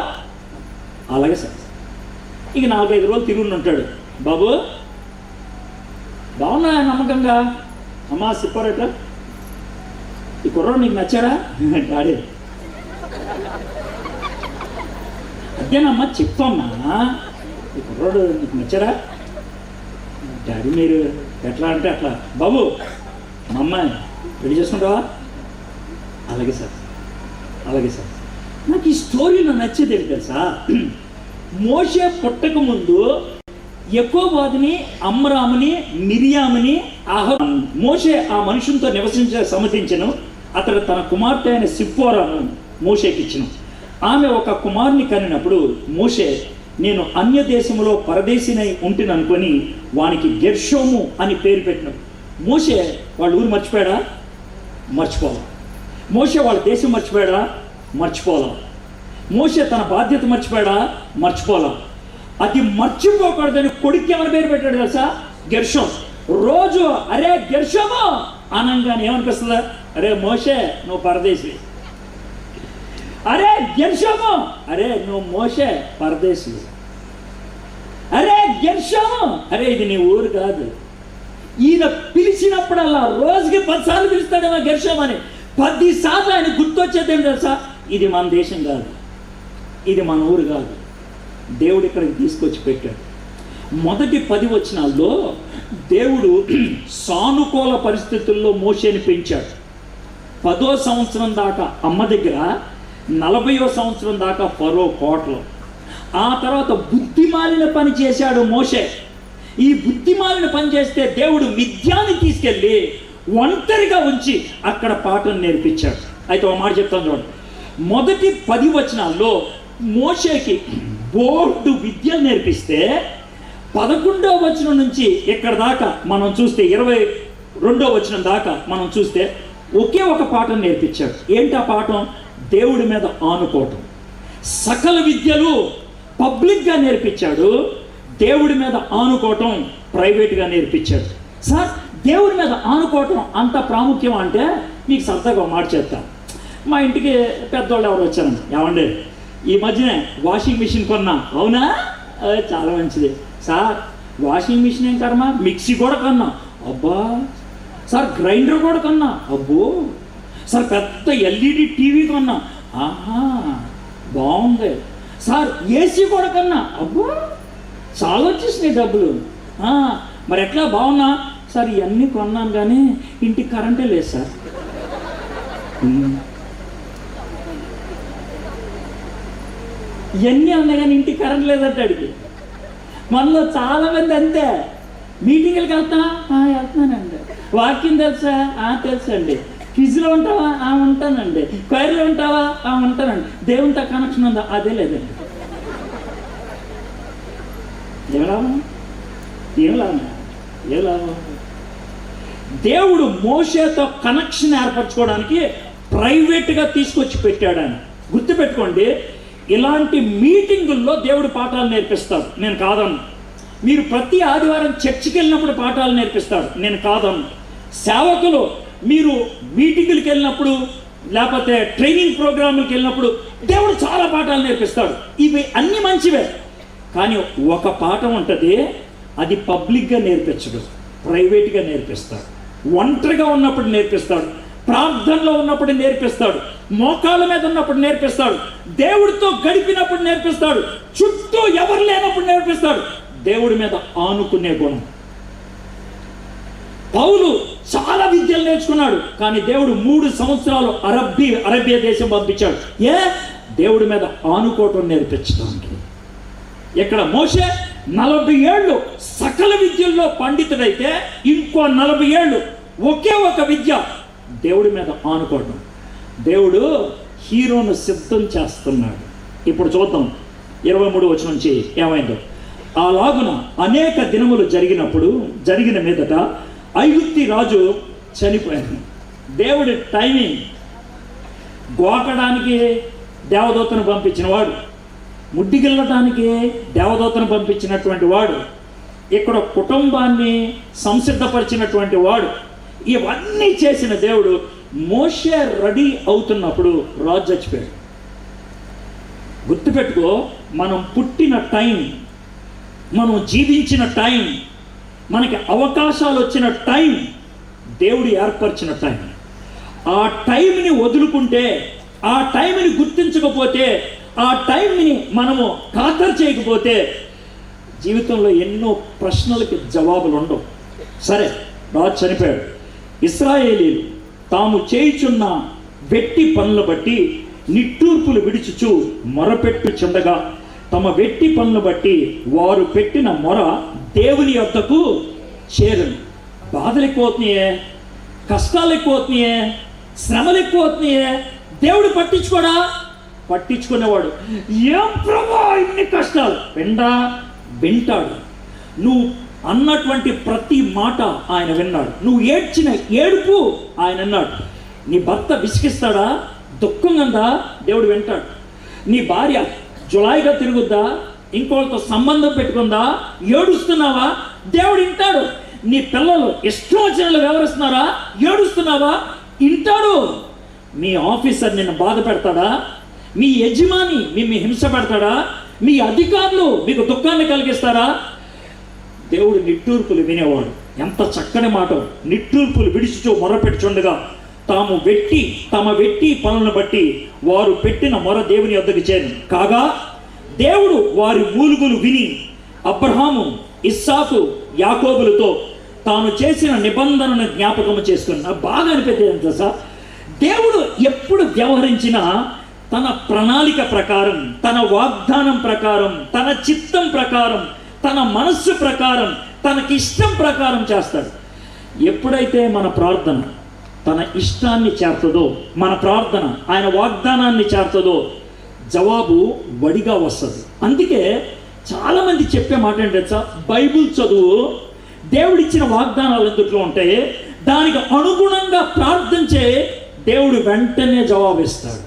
A: అలాగే సార్. ఇక 4-5 రోజులు తిరుగుని ఉంటాడు. బాబు బాగున్నా నమ్మకంగా? అమ్మా సిప్పారట, ఈ కుర్రోడు నీకు నచ్చాడా? డాడీ అదేనమ్మా చెప్పమ్మా, ఈ కుర్రోడు నీకు నచ్చాడా? డాడీ మీరు ఎట్లా అంటే అట్లా. బాబు మా అమ్మాయి పెళ్లి చేసుకుంటావా? అలాగే సార్. నాకు ఈ స్టోరీలో నచ్చేది ఏంటి తెలుసా? మోషే పుట్టక ముందు యాకోబుని, అమ్రాముని, మిరియాముని మోషే ఆ మనుషులతో సమ్మతించను. అతడు తన కుమార్తె అయిన సిప్పోరాను మోషేకి ఇచ్చను. ఆమె ఒక కుమారుని కనినప్పుడు మోషే, నేను అన్య దేశంలో పరదేశినై ఉంటుని అనుకొని వానికి గెర్షోము అని పేరు పెట్టినాడు. మోషే వాళ్ళ ఊరు మర్చిపోయాడా? మర్చిపోవాలి. మోషే వాళ్ళ దేశం మర్చిపోయాడా? మర్చిపోలా. మోషే తన బాధ్యత మర్చిపోయాడా? మర్చిపోలా. అది మర్చిపోకూడదని కొడుకు ఏమని పేరు పెట్టాడు తెలుసా? గెర్షోం. రోజు అరే గెర్షోము అనంగానే ఏమనిపిస్తుందా? అరే మోషే నువ్వు పరదేశి. అరే గెర్షోము, అరే నువ్వు మోషే పరదేశి. అరే గెర్షోము, అరే ఇది నీ ఊరు కాదు. ఈయన పిలిచినప్పుడల్లా రోజుకి 10 సార్లు పిలుస్తాడేమో గెర్షోం అని. 10 సార్లు ఆయన గుర్తొచ్చేదేం తెలుసా? ఇది మన దేశం కాదు, ఇది మన ఊరు కాదు, దేవుడు ఇక్కడికి తీసుకొచ్చి పెట్టాడు. మొదటి 10 వచనాల్లో దేవుడు సానుకూల పరిస్థితుల్లో మోషేని పెంచాడు. 10వ సంవత్సరం దాకా అమ్మ దగ్గర, 40వ సంవత్సరం దాకా ఫరో కోటలో. ఆ తర్వాత బుద్ధిమాలిన పని చేశాడు మోషే. ఈ బుద్ధిమాలిన పని చేస్తే దేవుడు మిద్యాన్ని తీసుకెళ్ళి ఒంటరిగా ఉంచి అక్కడ పాఠం నేర్పించాడు. అయితే ఒక మాట చెప్తాను చూడండి. మొదటి 10 వచనాల్లో మోషేకి బోర్డు విద్యలు నేర్పిస్తే 11వ వచనం నుంచి ఇక్కడ దాకా మనం చూస్తే 22వ వచనం దాకా మనం చూస్తే ఒకే ఒక పాఠం నేర్పించాడు. ఏంటి ఆ పాఠం? దేవుడి మీద ఆనుకోవటం. సకల విద్యలు పబ్లిక్గా నేర్పించాడు, దేవుడి మీద ఆనుకోవటం ప్రైవేట్గా నేర్పించాడు. సార్, దేవుడి మీద ఆనుకోవటం అంత ప్రాముఖ్యం అంటే మీకు సరదాగా ఒక మాట చెప్తాను. మా ఇంటికి పెద్దవాళ్ళు ఎవరు వచ్చారండి, ఏమండి ఈ మధ్యనే వాషింగ్ మిషన్ కొన్నా. అవునా? చాలా మంచిది సార్. వాషింగ్ మిషన్ ఏం కర్మ, మిక్సీ కూడా కొన్నా. అబ్బా సార్, గ్రైండర్ కూడా కొన్నా. అబ్బో సార్, పెద్ద ఎల్ఈడి టీవీ కొన్నా. ఆహా బాగుంది సార్. ఏసీ కూడా కొన్నా. అబ్బో చాలా వచ్చేసినాయి డబ్బులు. మరి ఎట్లా బాగున్నా సార్? ఇవన్నీ కొన్నాను కానీ ఇంటికి కరెంటే లేదు సార్. ఇవన్నీ ఉన్నాయి కానీ ఇంటికి కరెంట్ లేదంటే అడిగి. మనలో చాలామంది అంతే. మీటింగ్లకు వెళ్తున్నానండి. వాకింగ్ తెలుసా? తెలుసండి. క్విజ్లో ఉంటావా? ఉంటానండి. క్వైర్లో ఉంటావా? ఉంటానండి. దేవునితో కనెక్షన్ ఉందా? అదే లేదండి. ఏం లాభం? దేవుడు మోషేతో కనెక్షన్ ఏర్పరచుకోవడానికి ప్రైవేట్గా తీసుకొచ్చి పెట్టాడు ఆయన. గుర్తుపెట్టుకోండి, ఇలాంటి మీటింగుల్లో దేవుడు పాఠాలు నేర్పిస్తాడు, నేను కాదను. మీరు ప్రతి ఆదివారం చర్చికి వెళ్ళినప్పుడు పాఠాలు నేర్పిస్తాడు, నేను కాదను. సేవకులు మీరు మీటింగులకు వెళ్ళినప్పుడు లేకపోతే ట్రైనింగ్ ప్రోగ్రాంలకు వెళ్ళినప్పుడు దేవుడు చాలా పాఠాలు నేర్పిస్తాడు. ఇవి అన్నీ మంచివే, కానీ ఒక పాఠం ఉంటుంది, అది పబ్లిక్గా నేర్పించడు, ప్రైవేట్గా నేర్పిస్తాడు. ఒంటరిగా ఉన్నప్పుడు నేర్పిస్తాడు, ప్రార్థనలో ఉన్నప్పుడు నేర్పిస్తాడు, మోకాళ్ళ మీద ఉన్నప్పుడు నేర్పిస్తాడు, దేవుడితో గడిపినప్పుడు నేర్పిస్తాడు, చుట్టూ ఎవరు లేనప్పుడు నేర్పిస్తాడు. దేవుడి మీద ఆనుకునే గుణం. పౌలు చాలా విద్యలు నేర్చుకున్నాడు, కానీ దేవుడు 3 సంవత్సరాలు అరేబియా దేశం పంపించాడు. దేవుడి మీద ఆనుకోవటం నేర్పించడానికి. ఇక్కడ మోషే 40 ఏళ్ళు సకల విద్యల్లో పండితుడైతే ఇంకో 40 ఏళ్ళు ఒకే ఒక విద్య, దేవుడి మీద ఆనుకోవడం. దేవుడు హీరోను సిద్ధం చేస్తున్నాడు. ఇప్పుడు చూద్దాం 23 వచనం నుంచి ఏమైందో. అలాగున అనేక దినములు జరిగిన మీదట ఐగుప్తి రాజు చనిపోయాడు. దేవుడి టైమింగ్. గోకడానికి దేవదూతను పంపించిన వాడు, ముడ్డిగిల్లటానికి దేవదూతను పంపించినటువంటి వాడు, ఇక్కడ కుటుంబాన్ని సంసిద్ధపరిచినటువంటి వాడు, ఇవన్నీ చేసిన దేవుడు మోషే రెడీ అవుతున్నప్పుడు రాజు చచ్చిపోయాడు. గుర్తుపెట్టుకో, మనం పుట్టిన టైం, మనం జీవించిన టైం, మనకి అవకాశాలు వచ్చిన టైం దేవుడు ఏర్పరిచిన టైం. ఆ టైంని వదులుకుంటే, ఆ టైంని గుర్తించకపోతే, ఆ టైంని మనము ఖాతరు చేయకపోతే జీవితంలో ఎన్నో ప్రశ్నలకి జవాబులు ఉండవు. సరే, రాజు చనిపోయాడు. ఇశ్రాయేలీలు తాము చేయుచున్న వెట్టి పనులు బట్టి నిట్టూర్పులు విడిచుచు మొరపెట్టుచుండగా తమ వెట్టి పనులు బట్టి వారు పెట్టిన మొర దేవుని యొద్దకు చేరను. బాధలు ఎక్కువవుతున్నాయే, కష్టాలు ఎక్కువవుతున్నాయే, శ్రమలు ఎక్కువవుతున్నాయే. దేవుడు పట్టించుకోడా? పట్టించుకునేవాడు. ఏం ప్రభా ఇన్ని కష్టాలు? వింటాడు. నువ్వు అన్నటువంటి ప్రతి మాట ఆయన విన్నాడు. నువ్వు ఏడ్చిన ఏడుపు ఆయన అన్నాడు. నీ భర్త విసిగిస్తాడా? దుఃఖం ఉందా? దేవుడు వింటాడు. నీ భార్య జులాయిగా తిరుగుద్దా? ఇంకోళ్ళతో సంబంధం పెట్టుకుందా? ఏడుస్తున్నావా? దేవుడు వింటాడు. నీ పిల్లలు ఇష్టం వచ్చినట్లు వ్యవహరిస్తున్నారా? ఏడుస్తున్నావా? వింటాడు. మీ ఆఫీసర్ నిన్ను బాధ పెడతాడా? మీ యజమాని మిమ్మల్ని హింస పెడతాడా? మీ అధికారులు మీకు దుఃఖాన్ని కలిగిస్తారా? దేవుడు నిట్టూర్పులు వినేవాడు. ఎంత చక్కని మాట! నిట్టూర్పులు విడిచిచూ మొరపెట్టుచుండగా తమ వెట్టి పనులను బట్టి వారు పెట్టిన మొర దేవుని యొద్దకు చేరింది. కాగా దేవుడు వారి మూలుగులు విని అబ్రహాము, ఇస్సాకు, యాకోబులతో తాను చేసిన నిబంధనను జ్ఞాపకము చేసుకుని బాగా అనిపించేది సార్. దేవుడు ఎప్పుడు వ్యవహరించినా తన ప్రణాళిక ప్రకారం, తన వాగ్దానం ప్రకారం, తన చిత్తం ప్రకారం, తన మనస్సు ప్రకారం, తనకిష్టం ప్రకారం చేస్తాడు. ఎప్పుడైతే మన ప్రార్థన తన ఇష్టాన్ని చేరుతుందో, మన ప్రార్థన ఆయన వాగ్దానాన్ని చేరుతుందో, జవాబు వడిగా వస్తుంది. అందుకే చాలామంది చెప్పే మాట ఏంటంటే సార్, బైబిల్ చదువు దేవుడిచ్చిన వాగ్దానాలు ఎందుట్లో ఉంటాయి, దానికి అనుగుణంగా ప్రార్థించే దేవుడు వెంటనే జవాబిస్తాడు.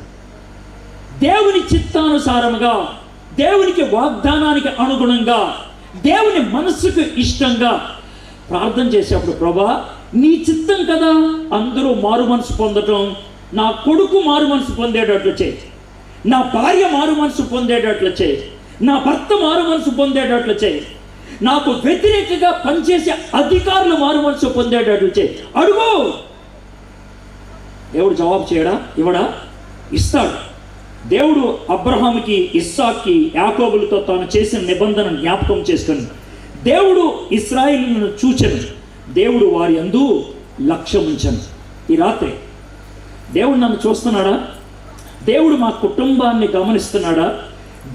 A: దేవుని చిత్తానుసారముగా, దేవునికి వాగ్దానానికి అనుగుణంగా, దేవుని మనస్సుకు ఇష్టంగా ప్రార్థన చేసేప్పుడు, ప్రభా నీ చిత్తం కదా అందరూ మారు మనసు పొందటం, నా కొడుకు మారు మనసు పొందేటట్లు చేయి, నా భార్య మారు మనసు పొందేటట్లు చేయి, నా భర్త మారు మనసు పొందేటట్లు చేయి, నాకు వ్యతిరేకంగా పనిచేసే అధికారులు మారు మనసు పొందేటట్లు చేయి. అడుగు. దేవుడు జవాబు చేయడా? ఇవ్వడా? ఇస్తాడు. దేవుడు అబ్రహాముకి, ఇస్సాక్కి, యాకోబులతో తాను చేసిన నిబంధన జ్ఞాపకం చేసుకుని దేవుడు ఇశ్రాయేలును చూచెను, దేవుడు వారి యందు లక్ష్యం ఉంచెను. ఈ రాత్రి దేవుడు నన్ను చూస్తున్నాడా? దేవుడు మా కుటుంబాన్ని గమనిస్తున్నాడా?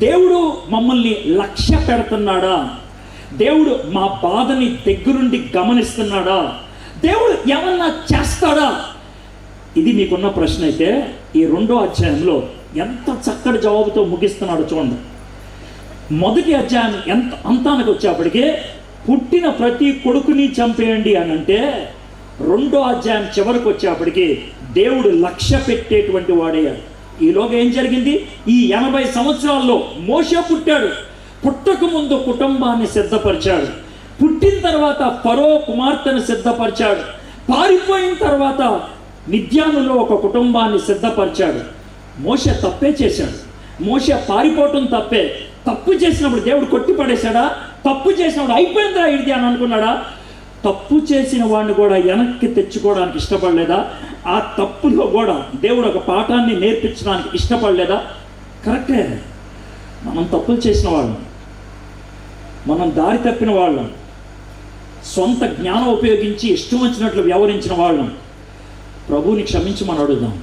A: దేవుడు మమ్మల్ని లక్ష్య పెడుతున్నాడా? దేవుడు మా బాధని దగ్గరుండి గమనిస్తున్నాడా? దేవుడు ఏమన్నా చేస్తాడా? ఇది మీకున్న ప్రశ్న అయితే ఈ 2వ అధ్యాయంలో ఎంత చక్కటి జవాబుతో ముగిస్తున్నాడో చూడండి. మొదటి అధ్యాయం అంతానికి వచ్చేప్పటికే పుట్టిన ప్రతి కొడుకుని చంపేయండి అని అంటే, 2వ అధ్యాయం చివరికి వచ్చేప్పటికి దేవుడు లక్ష్య పెట్టేటువంటి వాడయ్యాడు. ఈలోగా ఏం జరిగింది? ఈ 80 సంవత్సరాల్లో మోషే పుట్టాడు. పుట్టక ముందు కుటుంబాన్ని సిద్ధపరిచాడు, పుట్టిన తర్వాత ఫరో కుమార్తెను సిద్ధపరిచాడు, పారిపోయిన తర్వాత మిద్యానులో ఒక కుటుంబాన్ని సిద్ధపరిచాడు. మోషే తప్పే చేశాడు. మోషే పారిపోవటం తప్పే. తప్పు చేసినప్పుడు దేవుడు కొట్టి పడేశాడా? తప్పు చేసినప్పుడు అయిపోయిందిరా ఇది అని అనుకున్నాడా? తప్పు చేసిన వాడిని కూడా వెనక్కి తెచ్చుకోవడానికి ఇష్టపడలేదా? ఆ తప్పులో కూడా దేవుడు ఒక పాఠాన్ని నేర్పించడానికి ఇష్టపడలేదా? కరెక్టే. మనం తప్పులు చేసిన వాళ్ళం, మనం దారి తప్పిన వాళ్ళం, సొంత జ్ఞానం ఉపయోగించి ఇష్టం వచ్చినట్లు వ్యవహరించిన వాళ్ళం. ప్రభువుని క్షమించమని అడుగుదాం.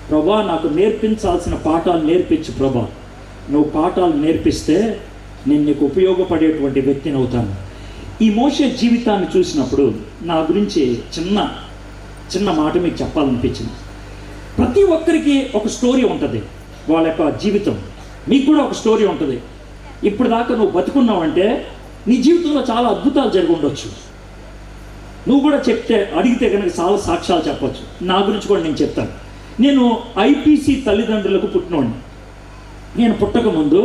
A: ప్రభా నాకు నేర్పించాల్సిన పాఠాలు నేర్పించు ప్రభా. నువ్వు పాఠాలు నేర్పిస్తే నేను నీకు ఉపయోగపడేటువంటి వ్యక్తిని అవుతాను. ఈ మోషే జీవితాన్ని చూసినప్పుడు నా గురించి చిన్న మాట మీకు చెప్పాలనిపించింది. ప్రతి ఒక్కరికి ఒక స్టోరీ ఉంటుంది, వాళ్ళ యొక్క జీవితం. మీకు కూడా ఒక స్టోరీ ఉంటుంది. ఇప్పుడు దాకా నువ్వు బతుకున్నావంటే నీ జీవితంలో చాలా అద్భుతాలు జరిగి ఉండొచ్చు. నువ్వు కూడా అడిగితే కనుక చాలా సాక్ష్యాలు చెప్పచ్చు. నా గురించి కూడా నేను చెప్తాను. నేను ఐపీసీ తల్లిదండ్రులకు పుట్టినవాడిని. నేను పుట్టకముందు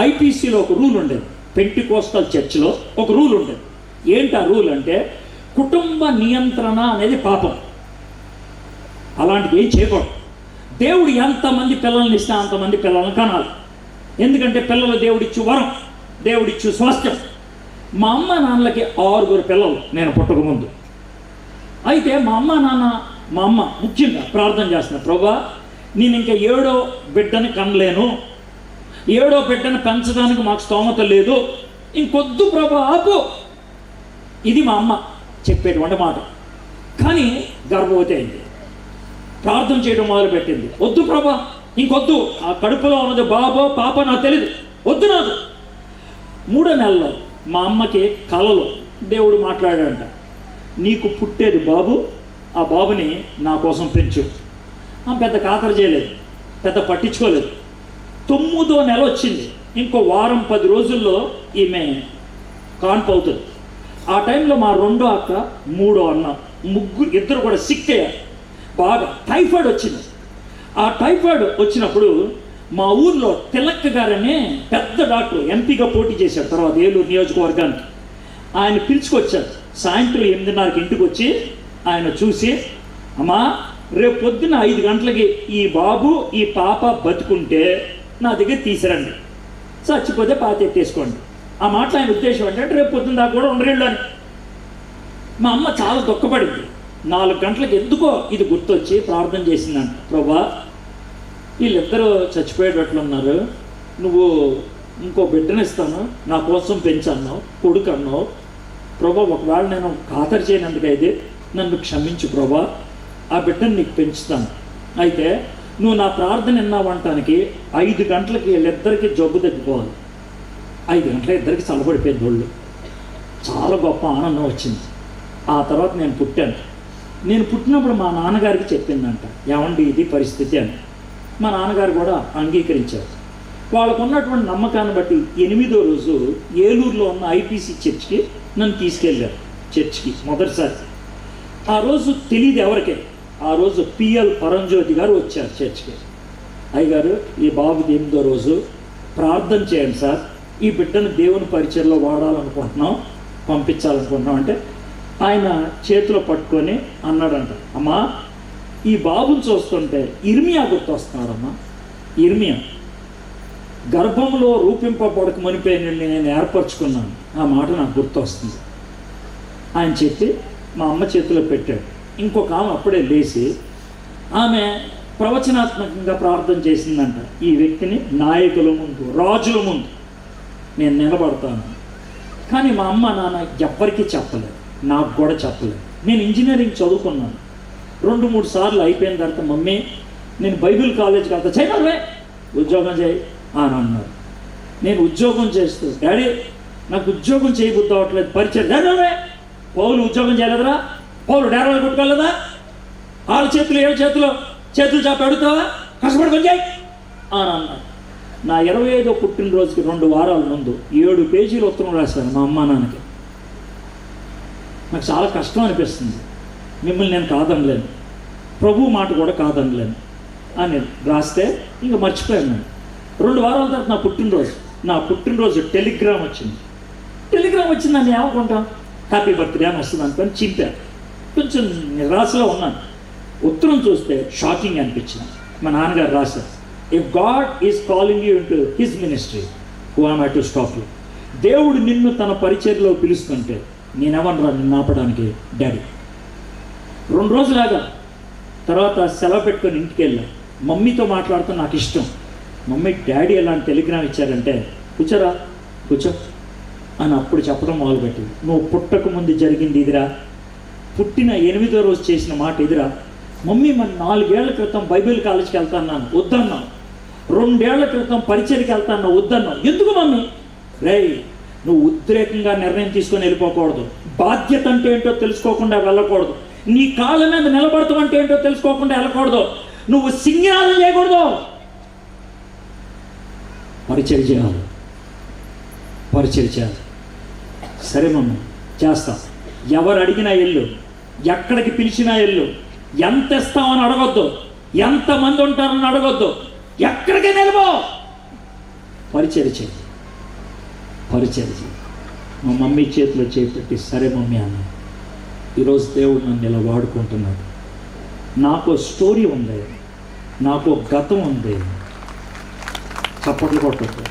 A: ఐపీసీలో ఒక రూల్ ఉండేది. పెంటికోస్టల్ చర్చ్లో ఒక రూల్ ఉండేది. ఏంటి ఆ రూల్ అంటే, కుటుంబ నియంత్రణ అనేది పాపం. అలాంటిది ఏం చేయకూడదు. దేవుడు ఎంతమంది పిల్లల్ని ఇస్తే అంతమంది పిల్లల్ని కనాలి. ఎందుకంటే పిల్లలు దేవుడిచ్చు వరం, దేవుడిచ్చు స్వాస్థ్యం. మా అమ్మ నాన్నలకి 6 పిల్లలు నేను పుట్టకముందు. అయితే మా అమ్మ ముఖ్యంగా ప్రార్థన చేస్తున్నా, ప్రభా నేను ఇంకా 7వ బిడ్డని కనలేను, 7వ బిడ్డను పెంచడానికి మాకు స్తోమత లేదు, ఇంకొద్దు ప్రభా ఆపు. ఇది మా అమ్మ చెప్పేటువంటి మాట. కానీ గర్భవతి అయింది, ప్రార్థన చేయడం మొదలుపెట్టింది. వద్దు ప్రభా, ఇంకొద్దు, ఆ కడుపులో ఉన్నది బాబో పాప నాకు తెలియదు, వద్దు నాకు. 3వ నెలలో మా అమ్మకి కలలో దేవుడు మాట్లాడాడంట, నీకు పుట్టేది బాబు, ఆ బాబుని నా కోసం పెంచు. పెద్ద ఖాతరు చేయలేదు, పెద్ద పట్టించుకోలేదు. 9వ నెల వచ్చింది. ఇంకో వారం 10 రోజుల్లో ఈమె కాన్పు అవుతుంది. ఆ టైంలో మా 2వ అక్క, 3వ అన్న, ఇద్దరు కూడా సిక్ అయ్యారు. బాగా టైఫాయిడ్ వచ్చింది. ఆ టైఫాయిడ్ వచ్చినప్పుడు మా ఊర్లో తిలక్ గారనే పెద్ద డాక్టర్, ఎంపీగా పోటీ చేశాడు తర్వాత ఏలూరు నియోజకవర్గానికి. ఆయన పిలుచుకొచ్చారు. సాయంత్రం 8:30కి ఇంటికి వచ్చి ఆయన చూసి, అమ్మా రేపు పొద్దున్న 5 గంటలకి ఈ బాబు ఈ పాప బతుకుంటే నా దగ్గర తీసిరండి, చచ్చిపోతే పాతెట్టేసుకోండి. ఆ మాటలు ఆయన ఉద్దేశం అంటే రేపు పొద్దున్న దాకా కూడా ఉండరేళ్ళు అని. మా అమ్మ చాలా దుఃఖపడింది. 4 గంటలకు ఎందుకో ఇది గుర్తొచ్చి ప్రార్థన చేసిందంట, ప్రభా వీళ్ళిద్దరూ చచ్చిపోయేటట్లున్నారు, నువ్వు ఇంకో బిడ్డనిస్తాను, నా కోసం పెంచన్నావు, కొడుకు అన్నావు ప్రభా, ఒకవేళ నేను ఖాతరు చేయనందుకైతే నన్ను క్షమించు ప్రభా, ఆ బిడ్డను నీకు పెంచుతాను. అయితే నువ్వు నా ప్రార్థన విన్నావంటానికి 5 గంటలకి వీళ్ళిద్దరికీ జబ్బు తగ్గిపోవాలి. 5 గంటల ఇద్దరికి చల్లబడిపోయింది ఒళ్ళు. చాలా గొప్ప ఆనందం వచ్చింది. ఆ తర్వాత నేను పుట్టాను. నేను పుట్టినప్పుడు మా నాన్నగారికి చెప్పిందంట, ఏమండి ఇది పరిస్థితి అని. మా నాన్నగారు కూడా అంగీకరించారు. వాళ్ళకు ఉన్నటువంటి నమ్మకాన్ని బట్టి 8వ రోజు ఏలూరులో ఉన్న ఐపీసీ చర్చ్కి నన్ను తీసుకెళ్ళారు. చర్చ్కి మొదటిసారి. ఆ రోజు తెలియదు ఎవరికే. ఆ రోజు పిఎల్ పరంజ్యోతి గారు వచ్చారు చర్చ్కి. అయ్యగారు, ఈ బాబుది 8వ రోజు, ప్రార్థన చేయండి సార్, ఈ బిడ్డను దేవుని పరిచయంలో వాడాలనుకుంటున్నాం, పంపించాలనుకుంటున్నాం అంటే ఆయన చేతిలో పట్టుకొని అన్నాడంట, అమ్మా ఈ బాబుని చూస్తుంటే ఇర్మియా గుర్తొస్తున్నాడమ్మా. ఇర్మియా గర్భంలో రూపింపబడక మునిపోయిన నేను ఏర్పరచుకున్నాను, ఆ మాట నాకు గుర్తొస్తుంది ఆయన చెప్పి మా అమ్మ చేతిలో పెట్టాడు. ఇంకొక ఆమె అప్పుడే లేచి ఆమె ప్రవచనాత్మకంగా ప్రార్థన చేసిందంట, ఈ వ్యక్తిని నాయకుల ముందు, రాజుల ముందు నేను నిలబడతాను. కానీ మా అమ్మ నాన్న ఎవ్వరికీ చెప్పలేదు, నాకు కూడా చెప్పలేదు. నేను ఇంజనీరింగ్ చదువుకున్నాను. 2-3 సార్లు అయిపోయిన తర్వాత మమ్మీ నేను బైబిల్ కాలేజ్కి వెళ్తా, చేయనవే ఉద్యోగం చేయి అని అన్నారు. నేను ఉద్యోగం చేస్తూ, డాడీ నాకు ఉద్యోగం చేయబుద్ధి అవ్వట్లేదు, పరిచయం డాడీ పౌలు ఉద్యోగం చేయలేదురా, పౌలు డేరాలు కొట్టుకోలేదా, వాళ్ళ చేతులు ఏడు చేతులు చాపి అడుగుతావా, కష్టపడుకొని చేయి అని అన్నారు. నా 25వ పుట్టినరోజుకి 2 వారాల ముందు 7 పేజీలు ఉత్తరం రాశాను మా అమ్మా నాన్నకి. నాకు చాలా కష్టం అనిపిస్తుంది, మిమ్మల్ని నేను కాదనలేను, ప్రభు మాట కూడా కాదనలేను అని రాస్తే ఇంకా మర్చిపోయాను. నేను 2 వారాల తర్వాత నా పుట్టినరోజు టెలిగ్రామ్ వచ్చింది. నన్ను ఏమనుకుంటాం, హ్యాపీ బర్త్డే అని వస్తుంది అనుకొని చింపాను. కొంచెం నిరాశలో ఉన్నాను. ఉత్తరం చూస్తే షాకింగ్ అనిపించింది. మా నాన్నగారు రాశారు, if God is calling you into his ministry, who am I to stop you. దేవుడు నిన్ను తన పరిచర్యలో పిలుస్తుంటే నేనెవనరా నిన్ను ఆపడానికి డాడీ. 2 రోజులాగా తర్వాత సెలవు పెట్టుకొని ఇంటికి వెళ్ళా. మమ్మీతో మాట్లాడుతూ నాకు ఇష్టం. మమ్మీ డాడీ ఎలాంటి టెలిగ్రామ్ ఇచ్చారంటే, కూర్చోరా కూర్చో అని అప్పుడు చెప్పడం మొదలుపెట్టింది. నువ్వు పుట్టక ముందు జరిగింది ఇదిరా, పుట్టిన 8వ రోజు చేసిన మాట ఎదురా. మమ్మీ మరి 4 ఏళ్ల క్రితం బైబిల్ కాలేజ్కి వెళ్తాన్నాను, వద్దన్నావు. 2 ఏళ్ల క్రితం పరిచయకి వెళ్తాను, వద్దన్నావు. ఎందుకు మమ్మీ? రేయ్, నువ్వు ఉద్రేకంగా నిర్ణయం తీసుకొని వెళ్ళిపోకూడదు. బాధ్యత అంటే ఏంటో తెలుసుకోకుండా వెళ్ళకూడదు. నీ కాళ్ళ మీద నిలబడతాం అంటే ఏంటో తెలుసుకోకుండా వెళ్ళకూడదు. నువ్వు సింగారం చేయకూడదు, పరిచయం చేయాలి. సరే మమ్మీ చేస్తా, ఎవరు అడిగినా వెళ్ళు, ఎక్కడికి పిలిచినా వెళ్ళు, ఎంత ఇస్తామని అడగొద్దు, ఎంతమంది ఉంటారని అడగొద్దు, ఎక్కడికి నిలబో, పరిచయం చేయి. మా మమ్మీ చేతిలో చేపెట్టి సరే మమ్మీ అన్న. ఈరోజు దేవుడు నన్ను ఇలా వాడుకుంటున్నాడు. నాకు స్టోరీ ఉంది, నాకు గతం ఉంది. చప్పట్లు కొట్టద్దు.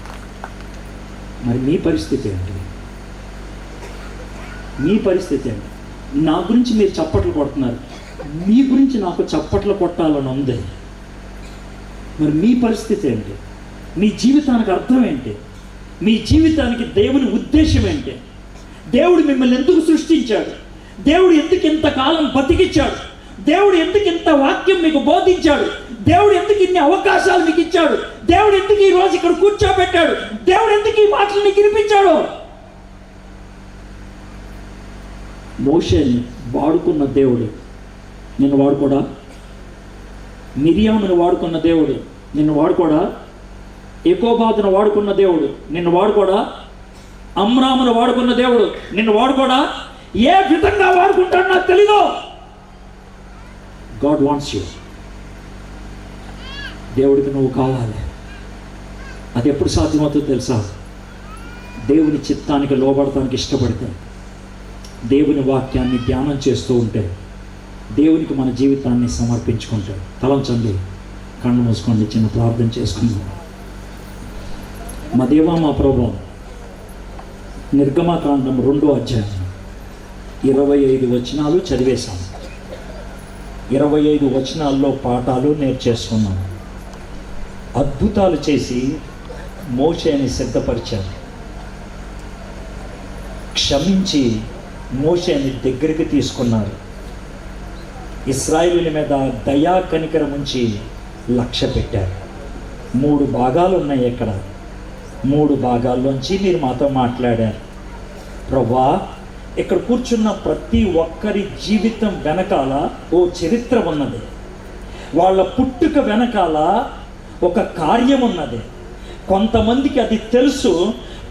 A: మరి మీ పరిస్థితి ఏంటి? నా గురించి మీరు చప్పట్లు కొడుతున్నారు, మీ గురించి నాకు చప్పట్లు కొట్టాలని ఉంది. మరి మీ పరిస్థితి ఏంటి? మీ జీవితానికి అర్థం ఏంటి? మీ జీవితానికి దేవుని ఉద్దేశం ఏంటి? దేవుడు మిమ్మల్ని ఎందుకు సృష్టించాడు? దేవుడు ఎందుకు ఇంతకాలం బతికిచ్చాడు? దేవుడు ఎందుకు ఇంత వాక్యం మీకు బోధించాడు? దేవుడు ఎందుకు ఇన్ని అవకాశాలు మీకు ఇచ్చాడు? దేవుడు ఎందుకు ఈ రోజు ఇక్కడ కూర్చోబెట్టాడు? దేవుడు ఎందుకు ఈ మాటలు నీకు వినిపించాడు? మోషేని వాడుకున్న దేవుడు నిన్ను వాడుకోడా? మిరియామును వాడుకున్న దేవుడు నిన్ను వాడుకోడా? ఎకోబాదును వాడుకున్న దేవుడు నిన్ను వాడుకోడా? అమ్రామును వాడుకున్న దేవుడు నిన్ను వాడుకోడా? ఏ విధంగా వాడుకుంటాడు నాకు తెలీదు. God wants you. దేవుడికి నువ్వు కావాలి. అది ఎప్పుడు సాధ్యమవుతుందో తెలుసా? దేవుని చిత్తానికి లోబడటానికి ఇష్టపడితే, దేవుని వాక్యాన్ని ధ్యానం చేస్తూ ఉంటే, దేవునికి మన జీవితాన్ని సమర్పించుకుంటే. తలంచండి, కళ్ళు మూసుకోండి, చిన్న ప్రార్థన చేసుకుందాం. మా దేవా, మా ప్రభువా, నిర్గమకాండం 2వ అధ్యాయం 25 వచనాలు చదివేశాం. 25 వచనాల్లో పాఠాలు నేర్చేసుకున్నాం. అద్భుతాలు చేసి మోషేని సిద్ధపరిచారు. క్షమించి మోషేని దగ్గరికి తీసుకున్నారు. ఇశ్రాయేలీయుల మీద దయా కనికరం ఉంచి లక్ష్య పెట్టారు. 3 భాగాలు ఉన్నాయి ఇక్కడ. 3 భాగాల్లోంచి మీరు మాతో మాట్లాడారు. ప్రభువా, ఇక్కడ కూర్చున్న ప్రతి ఒక్కరి జీవితం వెనకాల ఓ చరిత్ర ఉన్నది. వాళ్ళ పుట్టుక వెనకాల ఒక కార్యం ఉన్నది. కొంతమందికి అది తెలుసు,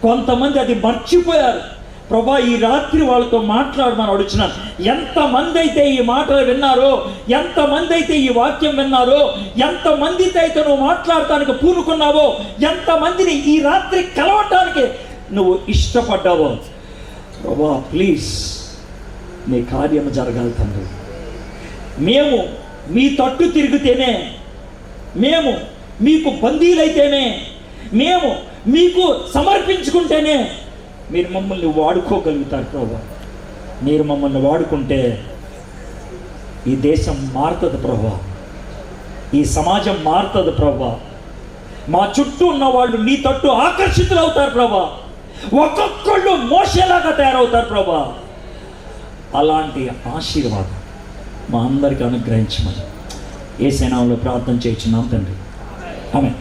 A: కొంతమంది అది మర్చిపోయారు. ప్రభా, ఈ రాత్రి వాళ్ళతో మాట్లాడమని అడుగుతున్నాను. ఎంతమంది అయితే ఈ మాటలు విన్నారో, ఎంతమంది అయితే ఈ వాక్యం విన్నారో, ఎంతమందితో అయితే నువ్వు మాట్లాడటానికి పూనుకున్నావో, ఎంతమందిని ఈ రాత్రి కలవటానికి నువ్వు ఇష్టపడ్డావో, ప్రభా ప్లీజ్ నీ కార్యం జరగాలి తండ్రి. మేము మీ తట్టు తిరిగితేనే, మేము మీకు బందీలైతేనే, మేము మీకు సమర్పించుకుంటేనే మీరు మమ్మల్ని వాడుకోగలుగుతారు ప్రభా. మీరు మమ్మల్ని వాడుకుంటే ఈ దేశం మారుతుంది ప్రభా, ఈ సమాజం మారుతుంది ప్రభా. మా చుట్టూ ఉన్న వాళ్ళు నీ తట్టు ఆకర్షితులు అవుతారు ప్రభా. ఒక్కొక్కళ్ళు మోసేలాగా తయారవుతారు ప్రభా. అలాంటి ఆశీర్వాదం మా అందరికీ అనుగ్రహించమని యేసు నామములో ప్రార్థన చేయించున్నాం తండ్రి. ఆమేన్.